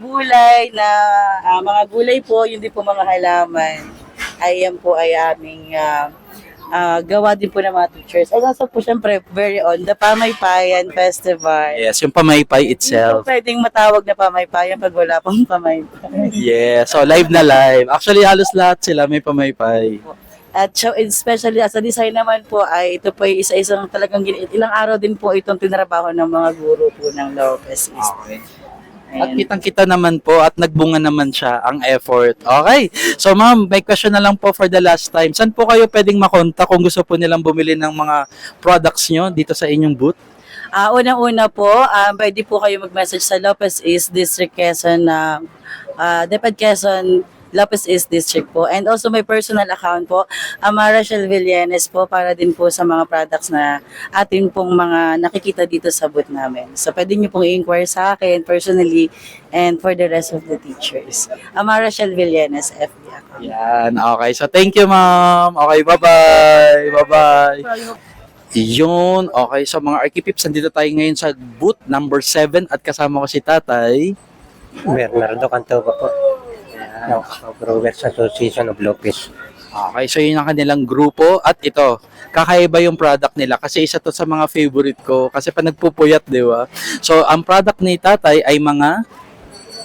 [SPEAKER 7] mga gulay po, hindi po mga halaman. Ayan po ay aming gawa din po ng mga teachers. And also po, syempre, very on, the Pamaypayan Festival.
[SPEAKER 1] Yes, yung pamaypay
[SPEAKER 7] Hindi
[SPEAKER 1] itself.
[SPEAKER 7] po pwedeng matawag na Pamaypayan pag wala pang Pamaypay.
[SPEAKER 1] Yes, so live na live. Actually, halos lahat sila may pamaypay.
[SPEAKER 7] At so, especially as a design naman po ay ito po ay isa-isang talagang ilang araw din po itong tinrabaho ng mga guro po ng Lopez East.
[SPEAKER 1] Okay. At kitang-kita naman po at nagbunga naman siya ang effort. Okay. So ma'am, may question na lang po for the last time. Saan po kayo pwedeng makontak kung gusto po nilang bumili ng mga products nyo dito sa inyong booth?
[SPEAKER 7] Unang-una po, pwede po kayo mag-message sa Lopez East District Quezon na DepEd Quezon Lopez East District po. And also may personal account po, Rachel Villanes po, para din po sa mga products na atin pong mga nakikita dito sa booth namin. So pwede nyo pong i-inquire sa akin personally and for the rest of the teachers. Rachel Villanes, FB account.
[SPEAKER 1] Yan. Okay. So thank you ma'am. Okay. Bye-bye. Bye-bye. Yun. Okay. So mga Archipips, nandito tayo ngayon sa booth number 7 at kasama ko si Tatay.
[SPEAKER 8] Bernardo Cantova po. Ng Growers Association of Lopez.
[SPEAKER 1] Okay, so yun ang kanilang grupo at ito, kakaiba yung product nila kasi isa to sa mga favorite ko kasi pa nagpupuyat, di ba? So, ang product ni Tatay ay mga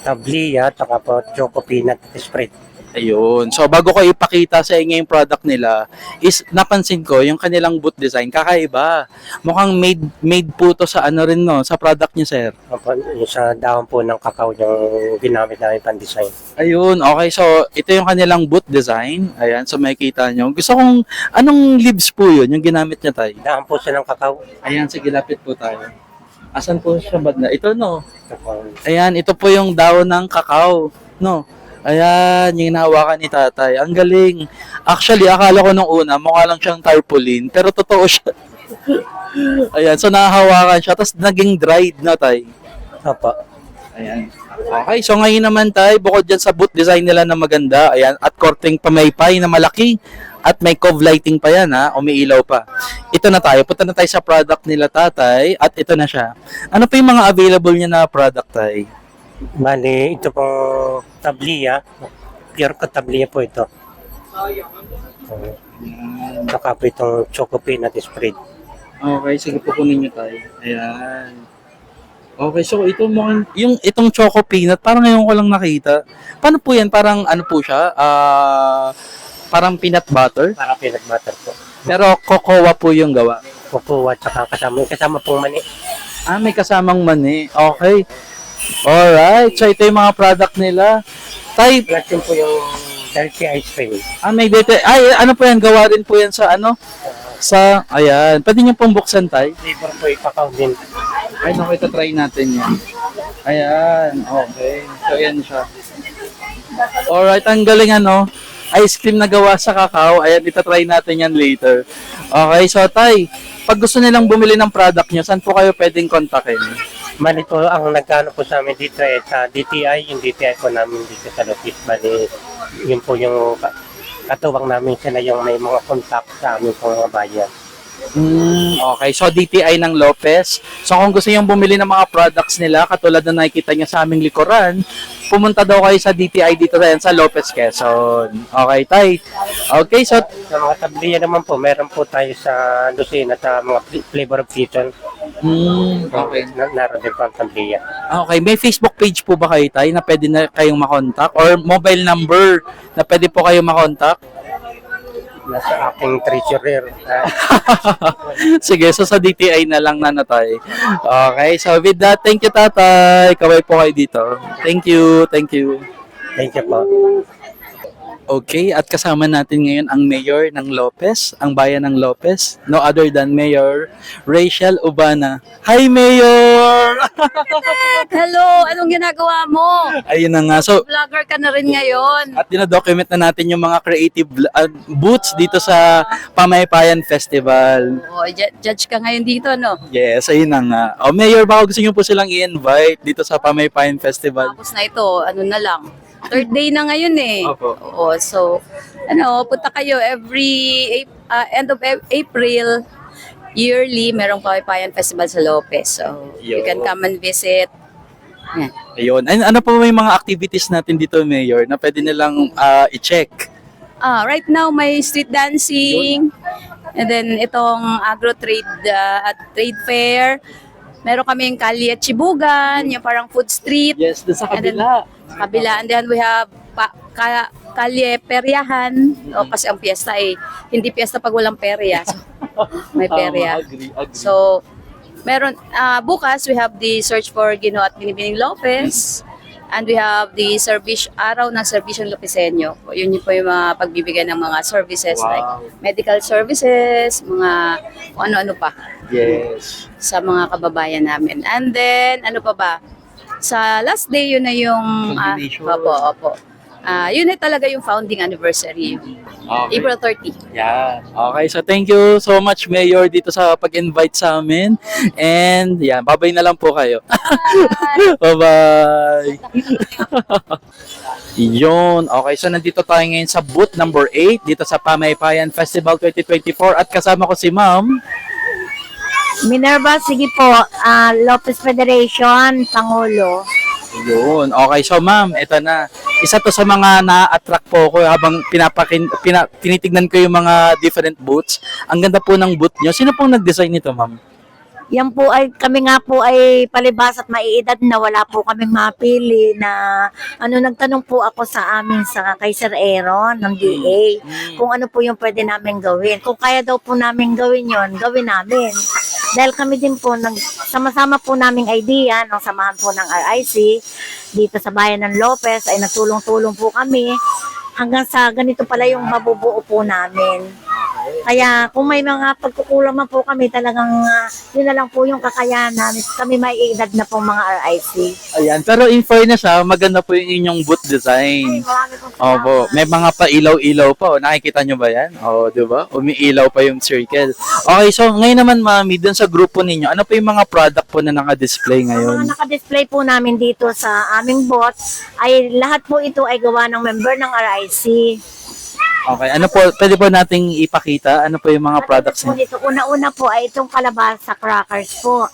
[SPEAKER 8] Tablia, tsaka po Choco Peanut Spread.
[SPEAKER 1] ayun. So, bago ko ipakita sa inyo yung product nila, is napansin ko yung kanilang boot design, kakaiba. Mukhang made po to sa ano rin, no? Sa product niya, sir.
[SPEAKER 8] Opo, yung sa dahon po ng kakao yung ginamit namin pan-design.
[SPEAKER 1] Ayun, okay. So, ito yung kanilang boot design. Ayan, so makikita nyo. Gusto kong, anong leaves po yun, yung ginamit niya, Tay?
[SPEAKER 8] Dahon po siya ng kakao.
[SPEAKER 1] Ayan, sige, lapit po tayo. Asan po siya banda? Ito, no?
[SPEAKER 8] Ito po.
[SPEAKER 1] Ayan, ito po yung daon ng kakao, no? Ayan, yung hinahawakan ni Tatay. Ang galing. Actually, akala ko nung una, mukha lang siyang tarpaulin, pero totoo siya. Ayan, so nahahawakan siya, tapos naging dried na, Tay.
[SPEAKER 8] Opo.
[SPEAKER 1] Ayan. Okay, so ngayon naman, Tay, bukod dyan sa boot design nila na maganda, ayan, at korteng pamaypay na malaki, at may cove lighting pa yan, ha, umiilaw pa. Ito na tayo, punta na tayo sa product nila, Tatay, at ito na siya. Ano pa yung mga available niya na product, Tay?
[SPEAKER 8] Bali, ito pong Tablia. Pure ka Tablia po ito. Tsaka po itong Choco Peanut Spread.
[SPEAKER 1] Okay, sige po kunin niyo tayo. Ayan. Okay, so ito mo yung itong Choco Peanut, parang ngayon ko lang nakita. Paano po 'yan? Parang ano po siya? Parang peanut butter,
[SPEAKER 8] Para peanut butter po.
[SPEAKER 1] pero cocoa po yung gawa.
[SPEAKER 8] Pupuwa, tsaka kasama pong mani.
[SPEAKER 1] May kasamang mani. Okay. Alright, so ito yung mga product nila. Tay,
[SPEAKER 8] Plus yun po yung dirty ice cream.
[SPEAKER 1] may dete. Ano po yan? Gawa rin po yan sa ano? Ayan. Pwede niyo pong buksan, Tay.
[SPEAKER 8] Flavor po yung kakao din.
[SPEAKER 1] Ay, naku, ito try natin yan. Ayan, okay. So, ayan siya. Alright, ang galing ano. Ice cream na gawa sa kakao. Ayan, ito-try natin yan later. Okay, so Tay, pag gusto nilang bumili ng product nyo, saan po kayo pwedeng kontakin?
[SPEAKER 8] Bali po, ang nagkano po sa amin dito ay sa DTI, yung DTI po namin dito sa Lopez. Bali, yun po yung katuwang namin sila yung may mga contact sa amin po mga bayan.
[SPEAKER 1] Okay, so DTI ng Lopez. So kung gusto nyo bumili ng mga products nila, katulad na nakikita nyo sa aming likuran, pumunta daw kayo sa DTI dito sa Lopez, Quezon. Okay, Tay. Okay, so
[SPEAKER 8] Sa mga tabliya naman po, meron po tayo sa Lucena sa mga flavor of season.
[SPEAKER 1] okay.
[SPEAKER 8] Naroon din po ang tabliya.
[SPEAKER 1] Okay, may Facebook page po ba kayo, Tay, na pwede na kayong makontak? Or mobile number na pwede po kayong makontak?
[SPEAKER 8] Nasa aking treasurer.
[SPEAKER 1] Sige, so sa DTI na lang na Tay. Okay, so with that, thank you, Tatay. Kaway po kayo dito. Thank you, thank you.
[SPEAKER 8] Thank you po.
[SPEAKER 1] Okay, at kasama natin ngayon ang Mayor ng Lopez, ang bayan ng Lopez, no other than Mayor Rachel Ubana. Hi, Mayor!
[SPEAKER 9] Hello, anong ginagawa mo?
[SPEAKER 1] Ayun na nga. So,
[SPEAKER 9] Vlogger ka na rin ngayon.
[SPEAKER 1] at dinadocument na natin yung mga creative booths dito sa Pamaypayan Festival.
[SPEAKER 9] Oh, judge ka ngayon dito, no?
[SPEAKER 1] Yes, ayun na nga. O, Mayor, baka gusto nyo po silang i-invite dito sa Pamaypayan Festival.
[SPEAKER 9] Tapos na ito, ano na lang. Third day na ngayon eh.
[SPEAKER 1] Opo.
[SPEAKER 9] Oo, so, punta kayo every end of April, yearly, merong Pamaypayan Festival sa Lopez. So, you can come and visit. Yan.
[SPEAKER 1] Ayun. Ano pa may mga activities natin dito, Mayor, na pwede nilang i-check?
[SPEAKER 9] Right now, may street dancing, And then itong agro-trade trade fair. Meron kaming Kalye Chibugan, yung parang food street.
[SPEAKER 1] Yes, doon sa
[SPEAKER 9] And then,
[SPEAKER 1] kabila.
[SPEAKER 9] kabila. And then we have Kalye Peryahan. O, kasi ang piyesta ay hindi piyesta pag walang perya. So, may perya.
[SPEAKER 1] Agree.
[SPEAKER 9] So, meron, bukas we have the search for Ginoo at Binibining Lopez. And we have the araw ng Servisyon Lopeseño. Yun po yung mga pagbibigay ng mga services like medical services, mga kung ano-ano pa
[SPEAKER 1] Yes.
[SPEAKER 9] sa mga kababayan namin. And then, ano pa ba? Sa last day, yun na yung...
[SPEAKER 1] Culmination.
[SPEAKER 9] Opo. Yun na talaga yung founding anniversary.
[SPEAKER 1] Okay.
[SPEAKER 9] April 30.
[SPEAKER 1] Yan. Okay, so thank you so much, Mayor, dito sa pag-invite sa amin. And yan, babay na lang po kayo. Bye-bye. Yun. Okay, so nandito tayo ngayon sa booth number 8 dito sa Pamaypayan Festival 2024 at kasama ko si Ma'am.
[SPEAKER 4] Minerva, sige po, Lopez Federation, Pangulo.
[SPEAKER 1] Yun. Okay, so ma'am, ito na. Isa to sa mga na-attract po ko habang tinitignan ko yung mga different booths. Ang ganda po ng booth nyo. Sino pong nag-design nito, ma'am?
[SPEAKER 4] Yan po ay, kami nga po ay palibas at maiedad na wala po kaming mapili na nagtanong po ako sa amin sa kay Sir Aaron ng DA kung ano po yung pwede namin gawin. Kung kaya daw po namin gawin yon, gawin namin. Dahil kami din po, sama-sama po naming idea ng samahan po ng RIC dito sa bayan ng Lopez ay nagtulong-tulong po kami hanggang sa ganito pala yung mabubuo po namin. Kaya kung may mga pagkukulang man po kami, talagang yun na lang po yung kakayanan. Kami may edad na pong mga RIC.
[SPEAKER 1] Ayan. Pero in fairness maganda po yung inyong booth design.
[SPEAKER 4] Marami pong
[SPEAKER 1] Opo. May mga pa-ilaw-ilaw pa. O, nakikita nyo ba yan? O, di ba? Umiilaw pa yung circle. Okay, so ngayon naman, mami, dun sa grupo ninyo, ano pa yung mga product po na naka-display
[SPEAKER 4] Ang
[SPEAKER 1] ngayon?
[SPEAKER 4] mga naka-display po namin dito sa aming booth ay lahat po ito ay gawa ng member ng RIC.
[SPEAKER 1] Okay, ano po, pwede po nating ipakita? Ano po yung mga products
[SPEAKER 4] Po
[SPEAKER 1] niyo?
[SPEAKER 4] dito, una-una po ay itong kalabasa crackers po.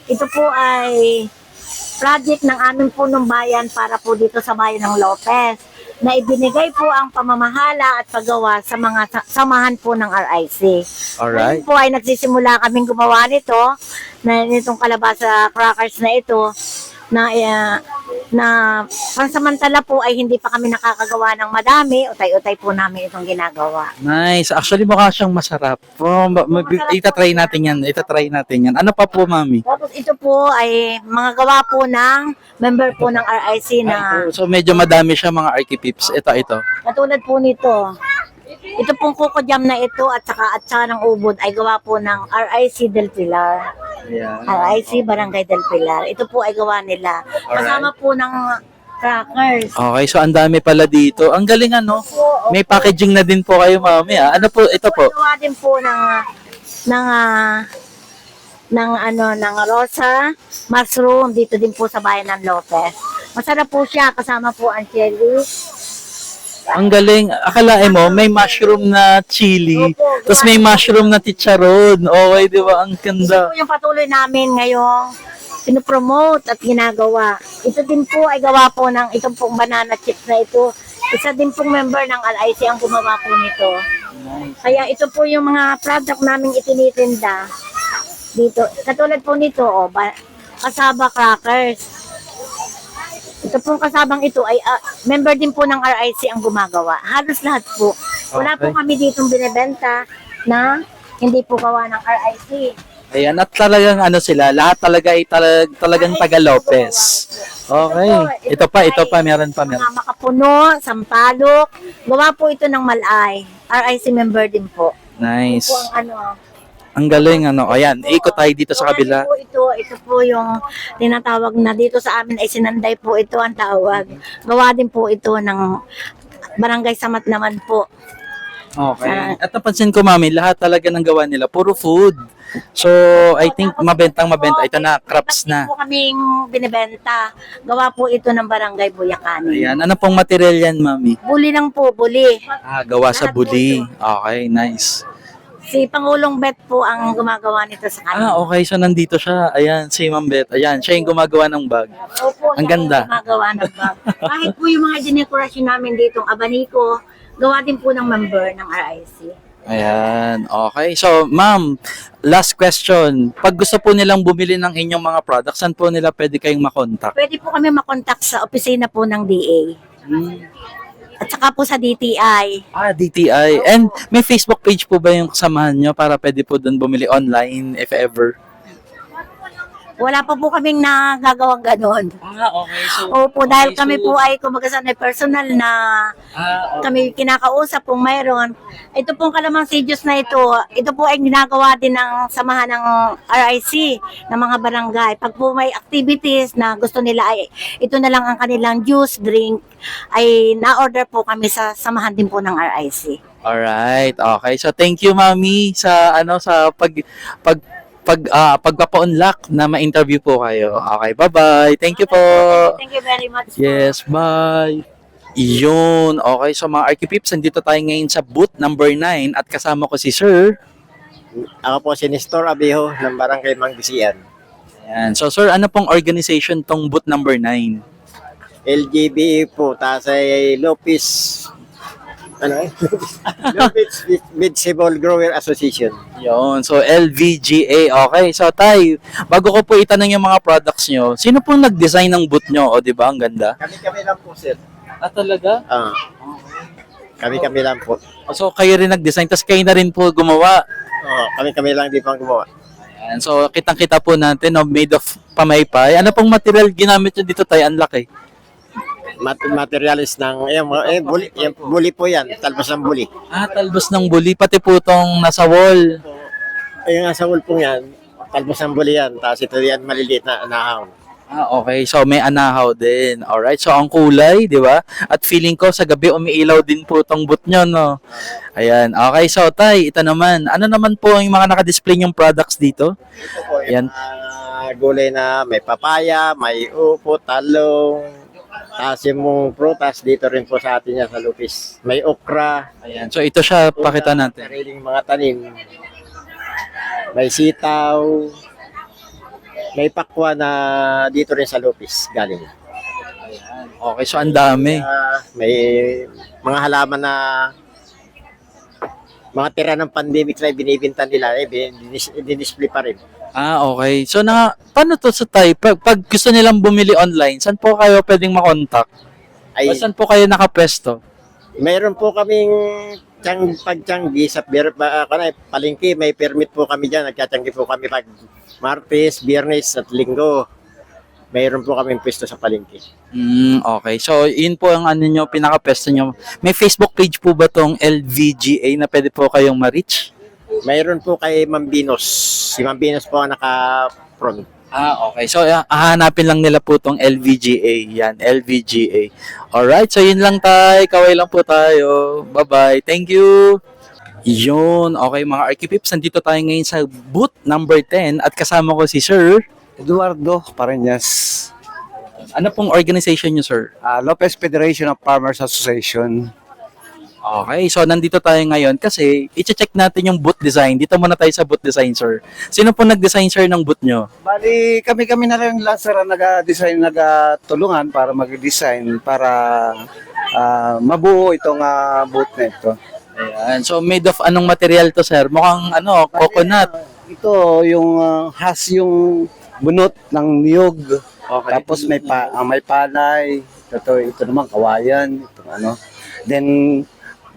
[SPEAKER 4] Ito po ay project ng aming punong bayan para po dito sa bayan ng Lopez na ibinigay po ang pamamahala at paggawa sa mga samahan po ng RIC.
[SPEAKER 1] Alright.
[SPEAKER 4] Ngayon po ay nagsisimula kaming gumawa nito, na nitong kalabasa crackers na ito, na pansamantala po ay hindi pa kami nakakagawa ng madami, utay-utay po namin itong ginagawa.
[SPEAKER 1] Nice. Actually, mukha siyang masarap. Itatry natin yan. Ano pa po, mami?
[SPEAKER 4] Tapos ito po ay mga gawa po ng member po ng RIC na
[SPEAKER 1] So, medyo madami siya mga Archipips. Ito.
[SPEAKER 4] katulad po nito. Ito pong Coco Jam na ito at saka ng ubod ay gawa po ng RIC Del Pilar.
[SPEAKER 1] Ayan.
[SPEAKER 4] RIC Barangay Del Pilar. Ito po ay gawa nila. Kasama po ng crackers.
[SPEAKER 1] Okay, so ang dami pala dito. Ang galing May packaging na din po kayo, mami. Ano po, ito po.
[SPEAKER 4] Gawa din po ng rosa, mushroom dito din po sa bayan ng Lopez. Masarap po siya kasama po ang chili.
[SPEAKER 1] Ang galing. Akalain mo, may mushroom na chili. Tapos may mushroom na chicharon. Okay, di ba? Ang ganda.
[SPEAKER 4] Ito po yung patuloy namin ngayong pinopromote at ginagawa. Ito din po ay gawa po ng itong pong banana chips na ito. Isa din pong member ng RIC ang gumawa po nito. Kaya ito po yung mga product namin itinitinda dito. Katulad po nito, kasaba crackers. Ito pong kasabang ito ay member din po ng RIC ang gumagawa. Halos lahat po. Wala po kami ditong binibenta na hindi po gawa ng RIC.
[SPEAKER 1] Ayan, at talagang sila, lahat talaga ay talagang taga Lopez. Okay. Ito pa, meron pa.
[SPEAKER 4] Mga Makapuno, Sampalok, gawa po ito ng Malay. RIC member din po.
[SPEAKER 1] Nice.
[SPEAKER 4] Ito po ang
[SPEAKER 1] Ang galing, Ayan, ikot tayo dito sa kabila.
[SPEAKER 4] Ito po yung tinatawag na dito sa amin ay sinanday po ito ang tawag. Gawa din po ito ng Barangay Samat naman po.
[SPEAKER 1] Okay. At napansin ko, mami, lahat talaga ng gawa nila, puro food. So, I think mabenta. Ito na, crops na.
[SPEAKER 4] Hindi po kaming binibenta. Gawa po ito ng Barangay Buyacani.
[SPEAKER 1] Ayan, ano pong material yan, mami?
[SPEAKER 4] Buli lang po, buli.
[SPEAKER 1] Gawa sa buli. Okay, nice.
[SPEAKER 4] Si Pangulong Bet po ang gumagawa nito sa kanya.
[SPEAKER 1] Okay, so nandito siya. Ayan, si Ma'am Beth. Ayan, siya yung gumagawa ng bag.
[SPEAKER 4] Opo,
[SPEAKER 1] Ang
[SPEAKER 4] siya
[SPEAKER 1] ganda.
[SPEAKER 4] yung gumagawa ng bag. Kahit po yung mga dekorasyon namin dito, abaniko, gawa din po ng member ng RIC.
[SPEAKER 1] Ayan, okay. So, ma'am, last question. Pag gusto po nilang bumili ng inyong mga products, saan po nila pwede kayong makontak?
[SPEAKER 4] Pwede po kami makontak sa opisina po ng DA. At saka po sa DTI.
[SPEAKER 1] DTI. And may Facebook page po ba yung kasamahan nyo para pwede po doon bumili online if ever?
[SPEAKER 4] Wala pa po kaming nagagawang ganon.
[SPEAKER 1] Okay. So,
[SPEAKER 4] Opo, dahil kami po ay kumbaga sa personal na kami kinakausap kung mayroon. Ito pong Calamansi Juice na ito po ay ginagawa din ng samahan ng RIC ng mga barangay. Pag po may activities na gusto nila ay ito na lang ang kanilang juice, drink, ay na-order po kami sa samahan din po ng RIC.
[SPEAKER 1] Alright, okay. So thank you mami sa sa pagpapa-unlock na ma-interview po kayo. Okay, bye-bye. Thank you po.
[SPEAKER 4] Thank you very much.
[SPEAKER 1] Yes, bye. Iyon. Okay, so mga Archipips, nandito tayo ngayon sa booth number 9 at kasama ko si Sir.
[SPEAKER 10] Ako po si Nestor Abiho ng Barangay Manggisian.
[SPEAKER 1] Ayan. So Sir, ano pong organization tong booth number 9?
[SPEAKER 10] LGBE po, Tasay Lopez, Lopez Vegetable Grower Association.
[SPEAKER 1] Yun. So LVGA. Okay. So Tay, bago ko po itanong yung mga products nyo, sino pong nag-design ng booth nyo? O, di ba? Ang ganda.
[SPEAKER 10] Kami lang po, sir.
[SPEAKER 1] Talaga?
[SPEAKER 10] Kami lang po.
[SPEAKER 1] So kayo rin nag-design, tapos kayo na rin po gumawa.
[SPEAKER 10] Kami lang di pang gumawa.
[SPEAKER 1] Ayan. So kitang-kita po natin, no, made of pamaypay. Ano pong material ginamit nyo dito, Tay? Ang laki.
[SPEAKER 10] Materialis ng buli po yan, talbos ng buli.
[SPEAKER 1] Talbos ng buli, pati po tong nasa wall.
[SPEAKER 10] Yung nasa wall po yan, talbos ng buli yan, tapos ito yan maliliit na anahaw.
[SPEAKER 1] Okay. So may anahaw din. Alright. So ang kulay, di ba? At feeling ko sa gabi umiilaw din po tong booth nyo, no? Ayan. Okay. So Tay, ito naman. Ano naman po yung mga naka-display yung products dito?
[SPEAKER 10] Ito po,
[SPEAKER 1] Ayan.
[SPEAKER 10] gulay na may papaya, may upo, talong, tapos yung prutas dito rin po sa atin yan sa Lupis. May okra.
[SPEAKER 1] Ayan. So ito siya, pakita natin.
[SPEAKER 10] Sariling mga tanim. May sitaw. May pakwa na dito rin sa Lupis galing.
[SPEAKER 1] Okay, so ang dami.
[SPEAKER 10] May mga halaman na mga tira ng pandemic na binibinta nila, dinisplay pa rin.
[SPEAKER 1] Okay. So paano to sa Tay? Pag gusto nilang bumili online, saan po kayo pwedeng makontak? O saan po kayo nakapwesto?
[SPEAKER 10] Mayroon po kaming pagtiyanggi sa palengke, may permit po kami dyan. Nagtiyanggi po kami pag Martes, Biyernes at Linggo. Mayroon po kaming pwesto sa palengke.
[SPEAKER 1] Okay. So, yun po ang nyo, pinaka-pwesto nyo. May Facebook page po ba tong LVGA na pwede po kayong ma-reach?
[SPEAKER 10] Mayroon po kay Mambinos. Si Mambinos po ang naka-front.
[SPEAKER 1] Okay. So, hahanapin lang nila po tong LVGA. Yan, LVGA. Alright. So, yun lang Tay. Kaway lang po tayo. Bye-bye. Thank you. Yun. Okay, mga Archipips. Nandito tayo ngayon sa booth number 10 at kasama ko si Sir
[SPEAKER 11] Eduardo Pareñas.
[SPEAKER 1] Ano pong organization nyo, sir?
[SPEAKER 11] Lopez Federation of Farmers Association.
[SPEAKER 1] Okay, so nandito tayo ngayon kasi i-check natin yung booth design. Dito muna tayo sa booth design, sir. Sino po nag-design, sir, ng booth nyo?
[SPEAKER 11] Bali, kami na lang sir ang nag-design, nag-tulungan para mag-design para mabuo itong booth na ito.
[SPEAKER 1] Ayan. So made of anong material to, sir? Mukhang coconut.
[SPEAKER 11] Ito yung yung bunot ng niyog.
[SPEAKER 1] Okay.
[SPEAKER 11] Tapos may palay. Ito naman kawayan, Then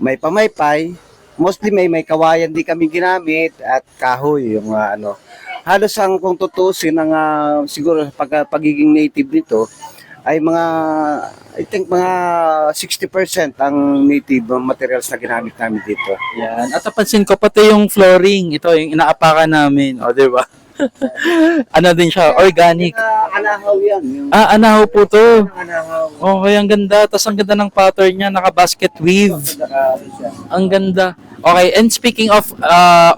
[SPEAKER 11] may pamaypay. Mostly may kawayan di kami ginamit at kahoy yung Halos ang kung tutusin ng siguro pagiging native nito ay I think mga 60% ang native materials na ginamit namin dito.
[SPEAKER 1] Yan. At napansin ko pati yung flooring, ito yung inaapakan namin, di ba? Ano din siya, organic.
[SPEAKER 11] Anahaw yan.
[SPEAKER 1] Anahaw po to.
[SPEAKER 11] Anahaw.
[SPEAKER 1] Okay, ang ganda. Tapos ang ganda ng pattern niya, naka-basket weave. Ang ganda. Okay, and speaking of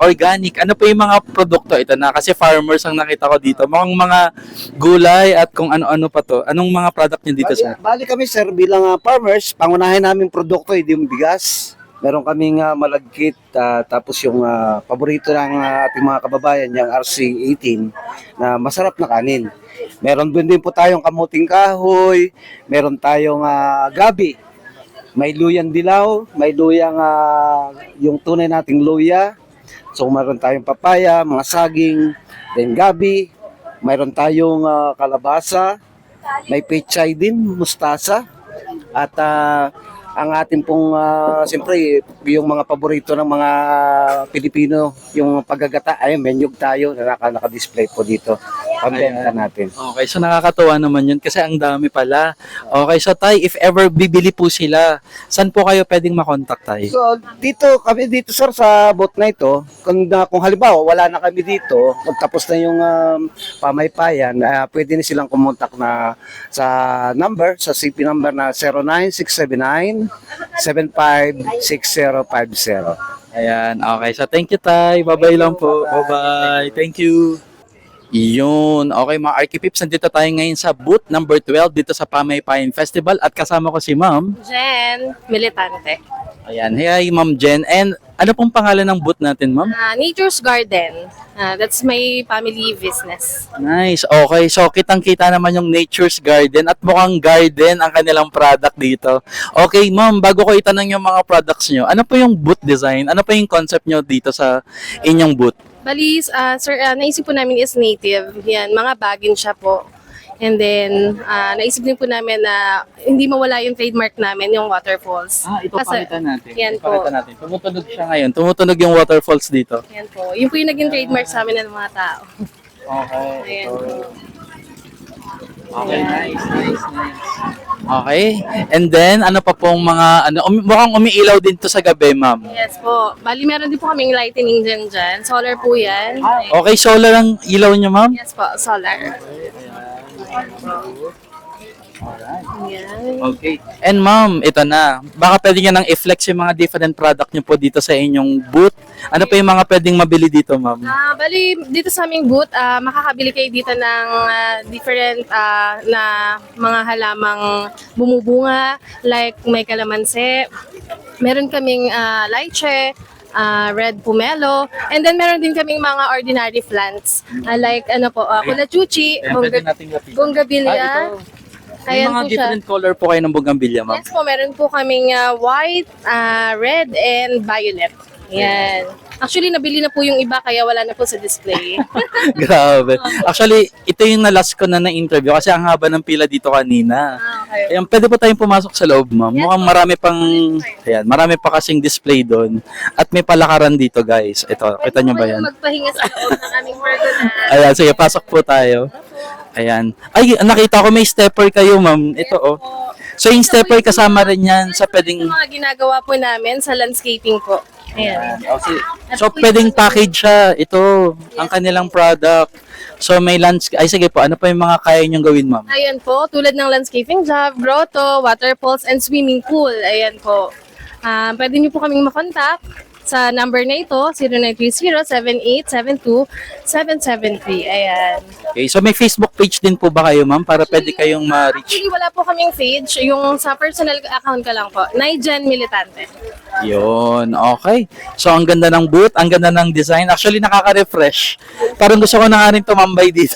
[SPEAKER 1] organic, ano po yung mga produkto ito na? Kasi farmers ang nakita ko dito. Mga gulay at kung ano-ano pa to. Anong mga product niyo dito, sir?
[SPEAKER 11] Bali kami, sir, bilang farmers, pangunahin namin produkto, yung bigas. Meron kaming malagkit, tapos yung paborito ng ating mga kababayan, yung RC18, na masarap na kanin. Meron din po tayong kamuting kahoy, meron tayong gabi. May luyang dilaw, may luyang yung tunay nating luya. So mayroon tayong papaya, mga saging, then gabi, mayroon tayong kalabasa, may pechay din, mustasa. At ang ating pong, siyempre, yung mga paborito ng mga Pilipino, yung paggagata, ay menyug tayo, naka-display po dito. Pambenta natin.
[SPEAKER 1] Okay, so nakakatuwa naman yun kasi ang dami pala. Okay, so Tay, if ever bibili po sila, saan po kayo pwedeng makontak, Tay?
[SPEAKER 11] So kami dito sir sa booth na ito, kung halimbawa wala na kami dito, magtapos na yung pamaypayan, pwede na silang kumontak na sa CP number na 09679-756050.
[SPEAKER 1] Ayan, okay. So thank you, Tay. Bye-bye lang po. Bye-bye. Thank you. Yun. Okay, mga Archipips, nandito tayo ngayon sa booth number 12 dito sa Pamaypayan Festival at kasama ko si Ma'am.
[SPEAKER 3] Jen Militante.
[SPEAKER 1] Ayan. Hey, Ma'am Jen. And ano pong pangalan ng booth natin, Ma'am?
[SPEAKER 3] Nature's Garden. That's my family business.
[SPEAKER 1] Nice. Okay. So, kitang-kita naman yung Nature's Garden at mukhang garden ang kanilang product dito. Okay, Ma'am, bago ko itanong yung mga products nyo, ano po yung booth design? Ano po yung concept nyo dito sa inyong booth?
[SPEAKER 3] Bali, sir, naisip po namin is native. Yan, mga bagin siya po. And then, naisip din po namin na hindi mawala yung trademark namin, yung waterfalls.
[SPEAKER 1] Ito
[SPEAKER 3] Kasi-
[SPEAKER 1] pakita natin.
[SPEAKER 3] Yan
[SPEAKER 1] Ito pakita
[SPEAKER 3] po.
[SPEAKER 1] natin. Tumutunog siya ngayon. Tumutunog yung waterfalls dito.
[SPEAKER 3] Yan po. Yun po yung naging trademark sa amin ng mga tao.
[SPEAKER 1] Okay.
[SPEAKER 3] Ayan po.
[SPEAKER 1] Okay, nice. Okay. And then, ano pa pong mga, mukhang umiilaw din to sa gabi, Ma'am.
[SPEAKER 3] Yes po. Bali, meron din po kaming lightning dyan. Solar po yan.
[SPEAKER 1] Okay, solar ang ilaw niyo, Ma'am?
[SPEAKER 3] Yes po, solar. Yan.
[SPEAKER 1] Okay. And Ma'am, ito na. Baka pwede nyo nang i-flex yung mga different product nyo po dito sa inyong booth. Ano pa yung mga pwedeng mabili dito, Ma'am?
[SPEAKER 3] Bali, dito sa aming booth, makakabili kayo dito ng different na mga halamang bumubunga, like may kalamansi, meron kaming lychee, red pomelo, and then meron din kaming mga ordinary plants, like kulachuchi,
[SPEAKER 1] nating lapitan.
[SPEAKER 3] bonggabilya.
[SPEAKER 1] May
[SPEAKER 3] Ayan
[SPEAKER 1] mga
[SPEAKER 3] po siya.
[SPEAKER 1] different color po kayo ng bougainvillea, Ma'am.
[SPEAKER 3] Yes po, meron po kaming white, red, and violet. Yan. Actually, nabili na po yung iba kaya wala na po sa display.
[SPEAKER 1] Grabe. Actually, ito yung na-last ko na na-interview kasi ang haba ng pila dito kanina.
[SPEAKER 3] Okay.
[SPEAKER 1] Ayan, pwede po tayong pumasok sa loob, Ma'am.
[SPEAKER 3] Yes,
[SPEAKER 1] Mukhang marami pa kasing display doon. At may palakaran dito, guys. Ito, kita nyo ba yan?
[SPEAKER 3] Magpahinga sa loob ng aming personal.
[SPEAKER 1] Ayan, sige, pasok po tayo. Ayan. Ay, nakita ko may stepper kayo, Ma'am. Ito, oh. So, yung stepper kasama rin yan sa pwedeng...
[SPEAKER 3] Yung mga ginagawa po namin sa landscaping po. Ayan.
[SPEAKER 1] So, pwedeng package siya. Ito, ang kanilang product. So, may ay sige po, ano pa yung mga kaya niyong gawin, Ma'am?
[SPEAKER 3] Ayan po, tulad ng landscaping job, grotto, waterfalls, and swimming pool. Ayan po. Pwede niyo po kaming makontak sa number na ito, 0930-7872-773. Ayan.
[SPEAKER 1] Okay, so may Facebook page din po ba kayo, Ma'am? Para pwede kayong ma-reach.
[SPEAKER 3] Actually, wala po kaming page. Yung sa personal account ka lang po. Naijan Militante.
[SPEAKER 1] Yun, okay. So, ang ganda ng booth, ang ganda ng design. Actually, nakaka-refresh. Parang gusto ko na nga rin tumambay dito.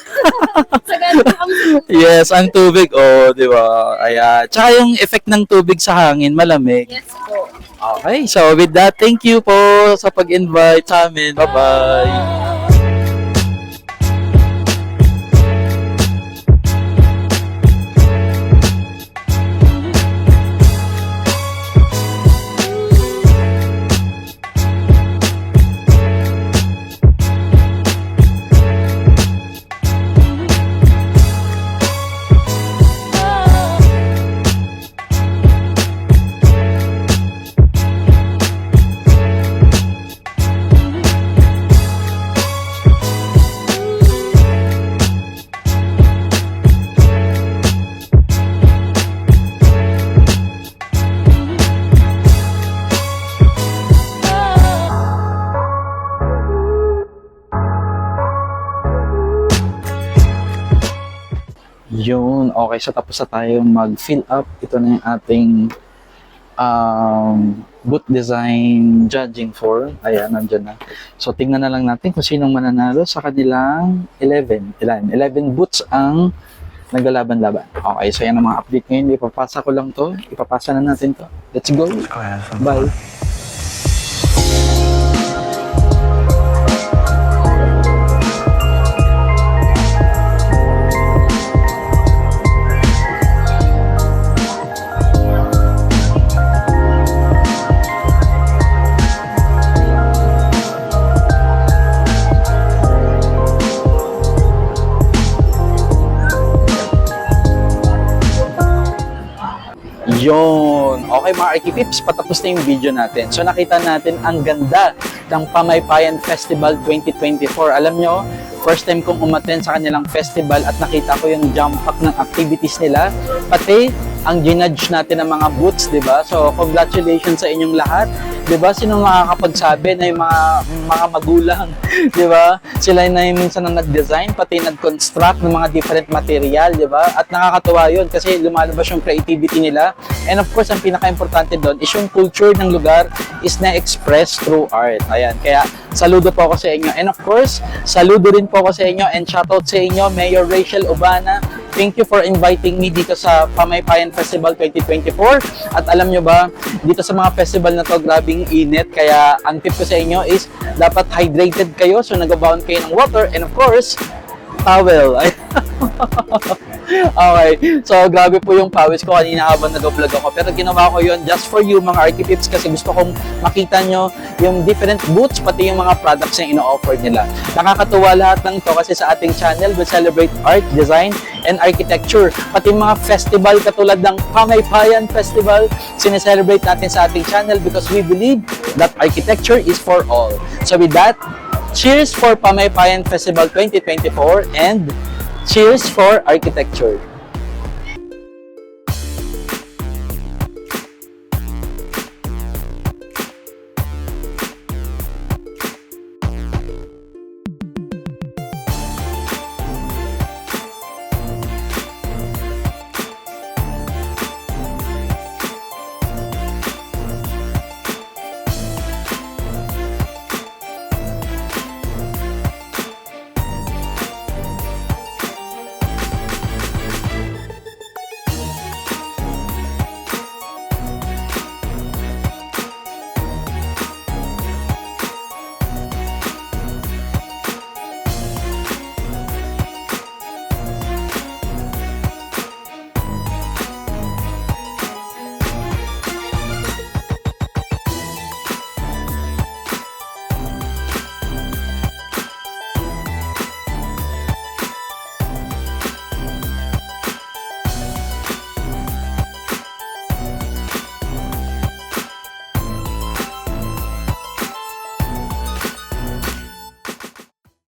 [SPEAKER 3] Sagad po kami.
[SPEAKER 1] Yes, ang tubig. Oh, di ba? Ayan. Tsaka yung effect ng tubig sa hangin, malamig.
[SPEAKER 3] Yes po.
[SPEAKER 1] Okay, so with that, thank you po sa pag-invite sa amin. Bye-bye. Yun, okay. So tapos na tayo mag-fill up. Ito na yung ating booth design judging form. Ayan, nandyan na. So tingnan na lang natin kung sinong mananalo sa kanilang 11 booths ang Naglalaban-laban. Okay, so yan ang mga update ngayon. Ipapasa ko lang to. Ipapasa na natin to. Let's go. Bye. Yun. Okay mga Archipips, patapos na yung video natin. So nakita natin ang ganda ng Pamaypayan Festival 2024. Alam nyo, first time kong umattend sa kanilang festival at nakita ko yung jump pack ng activities nila. Pati ang ginudge natin ng mga booths, di ba? So congratulations sa inyong lahat. Di ba? Sino makakapagsabi na yung mga magulang, di ba? Sila na yung minsan ang nag-design, pati nag-construct ng mga different material, di ba? At nakakatuwa yun kasi lumalabas yung creativity nila. And of course, ang pinaka-importante doon is yung culture ng lugar is na-express through art. Ayan, kaya saludo po ako sa inyo. And of course, saludo rin po ako sa inyo and shoutout sa inyo, Mayor Rachel Ubana. Thank you for inviting me dito sa Pamaypayan Festival 2024. At alam nyo ba, dito sa mga festival na to, grabing init. Kaya ang tip ko sa inyo is dapat hydrated kayo. So nag-abound kayo ng water. And of course, towel. Okay, so grabe po yung pawis ko kanina habang nag-vlog ako. Pero ginawa ko yun just for you mga Archipips kasi gusto kong makita nyo yung different booths pati yung mga products na ino-offer nila. Nakakatuwa lahat ng to kasi sa ating channel we celebrate art, design, and architecture. Pati mga festival katulad ng Pamaypayan Festival, sineselebrate natin sa ating channel because we believe that architecture is for all. So with that, cheers for Pamaypayan Festival 2024 and cheers for architecture.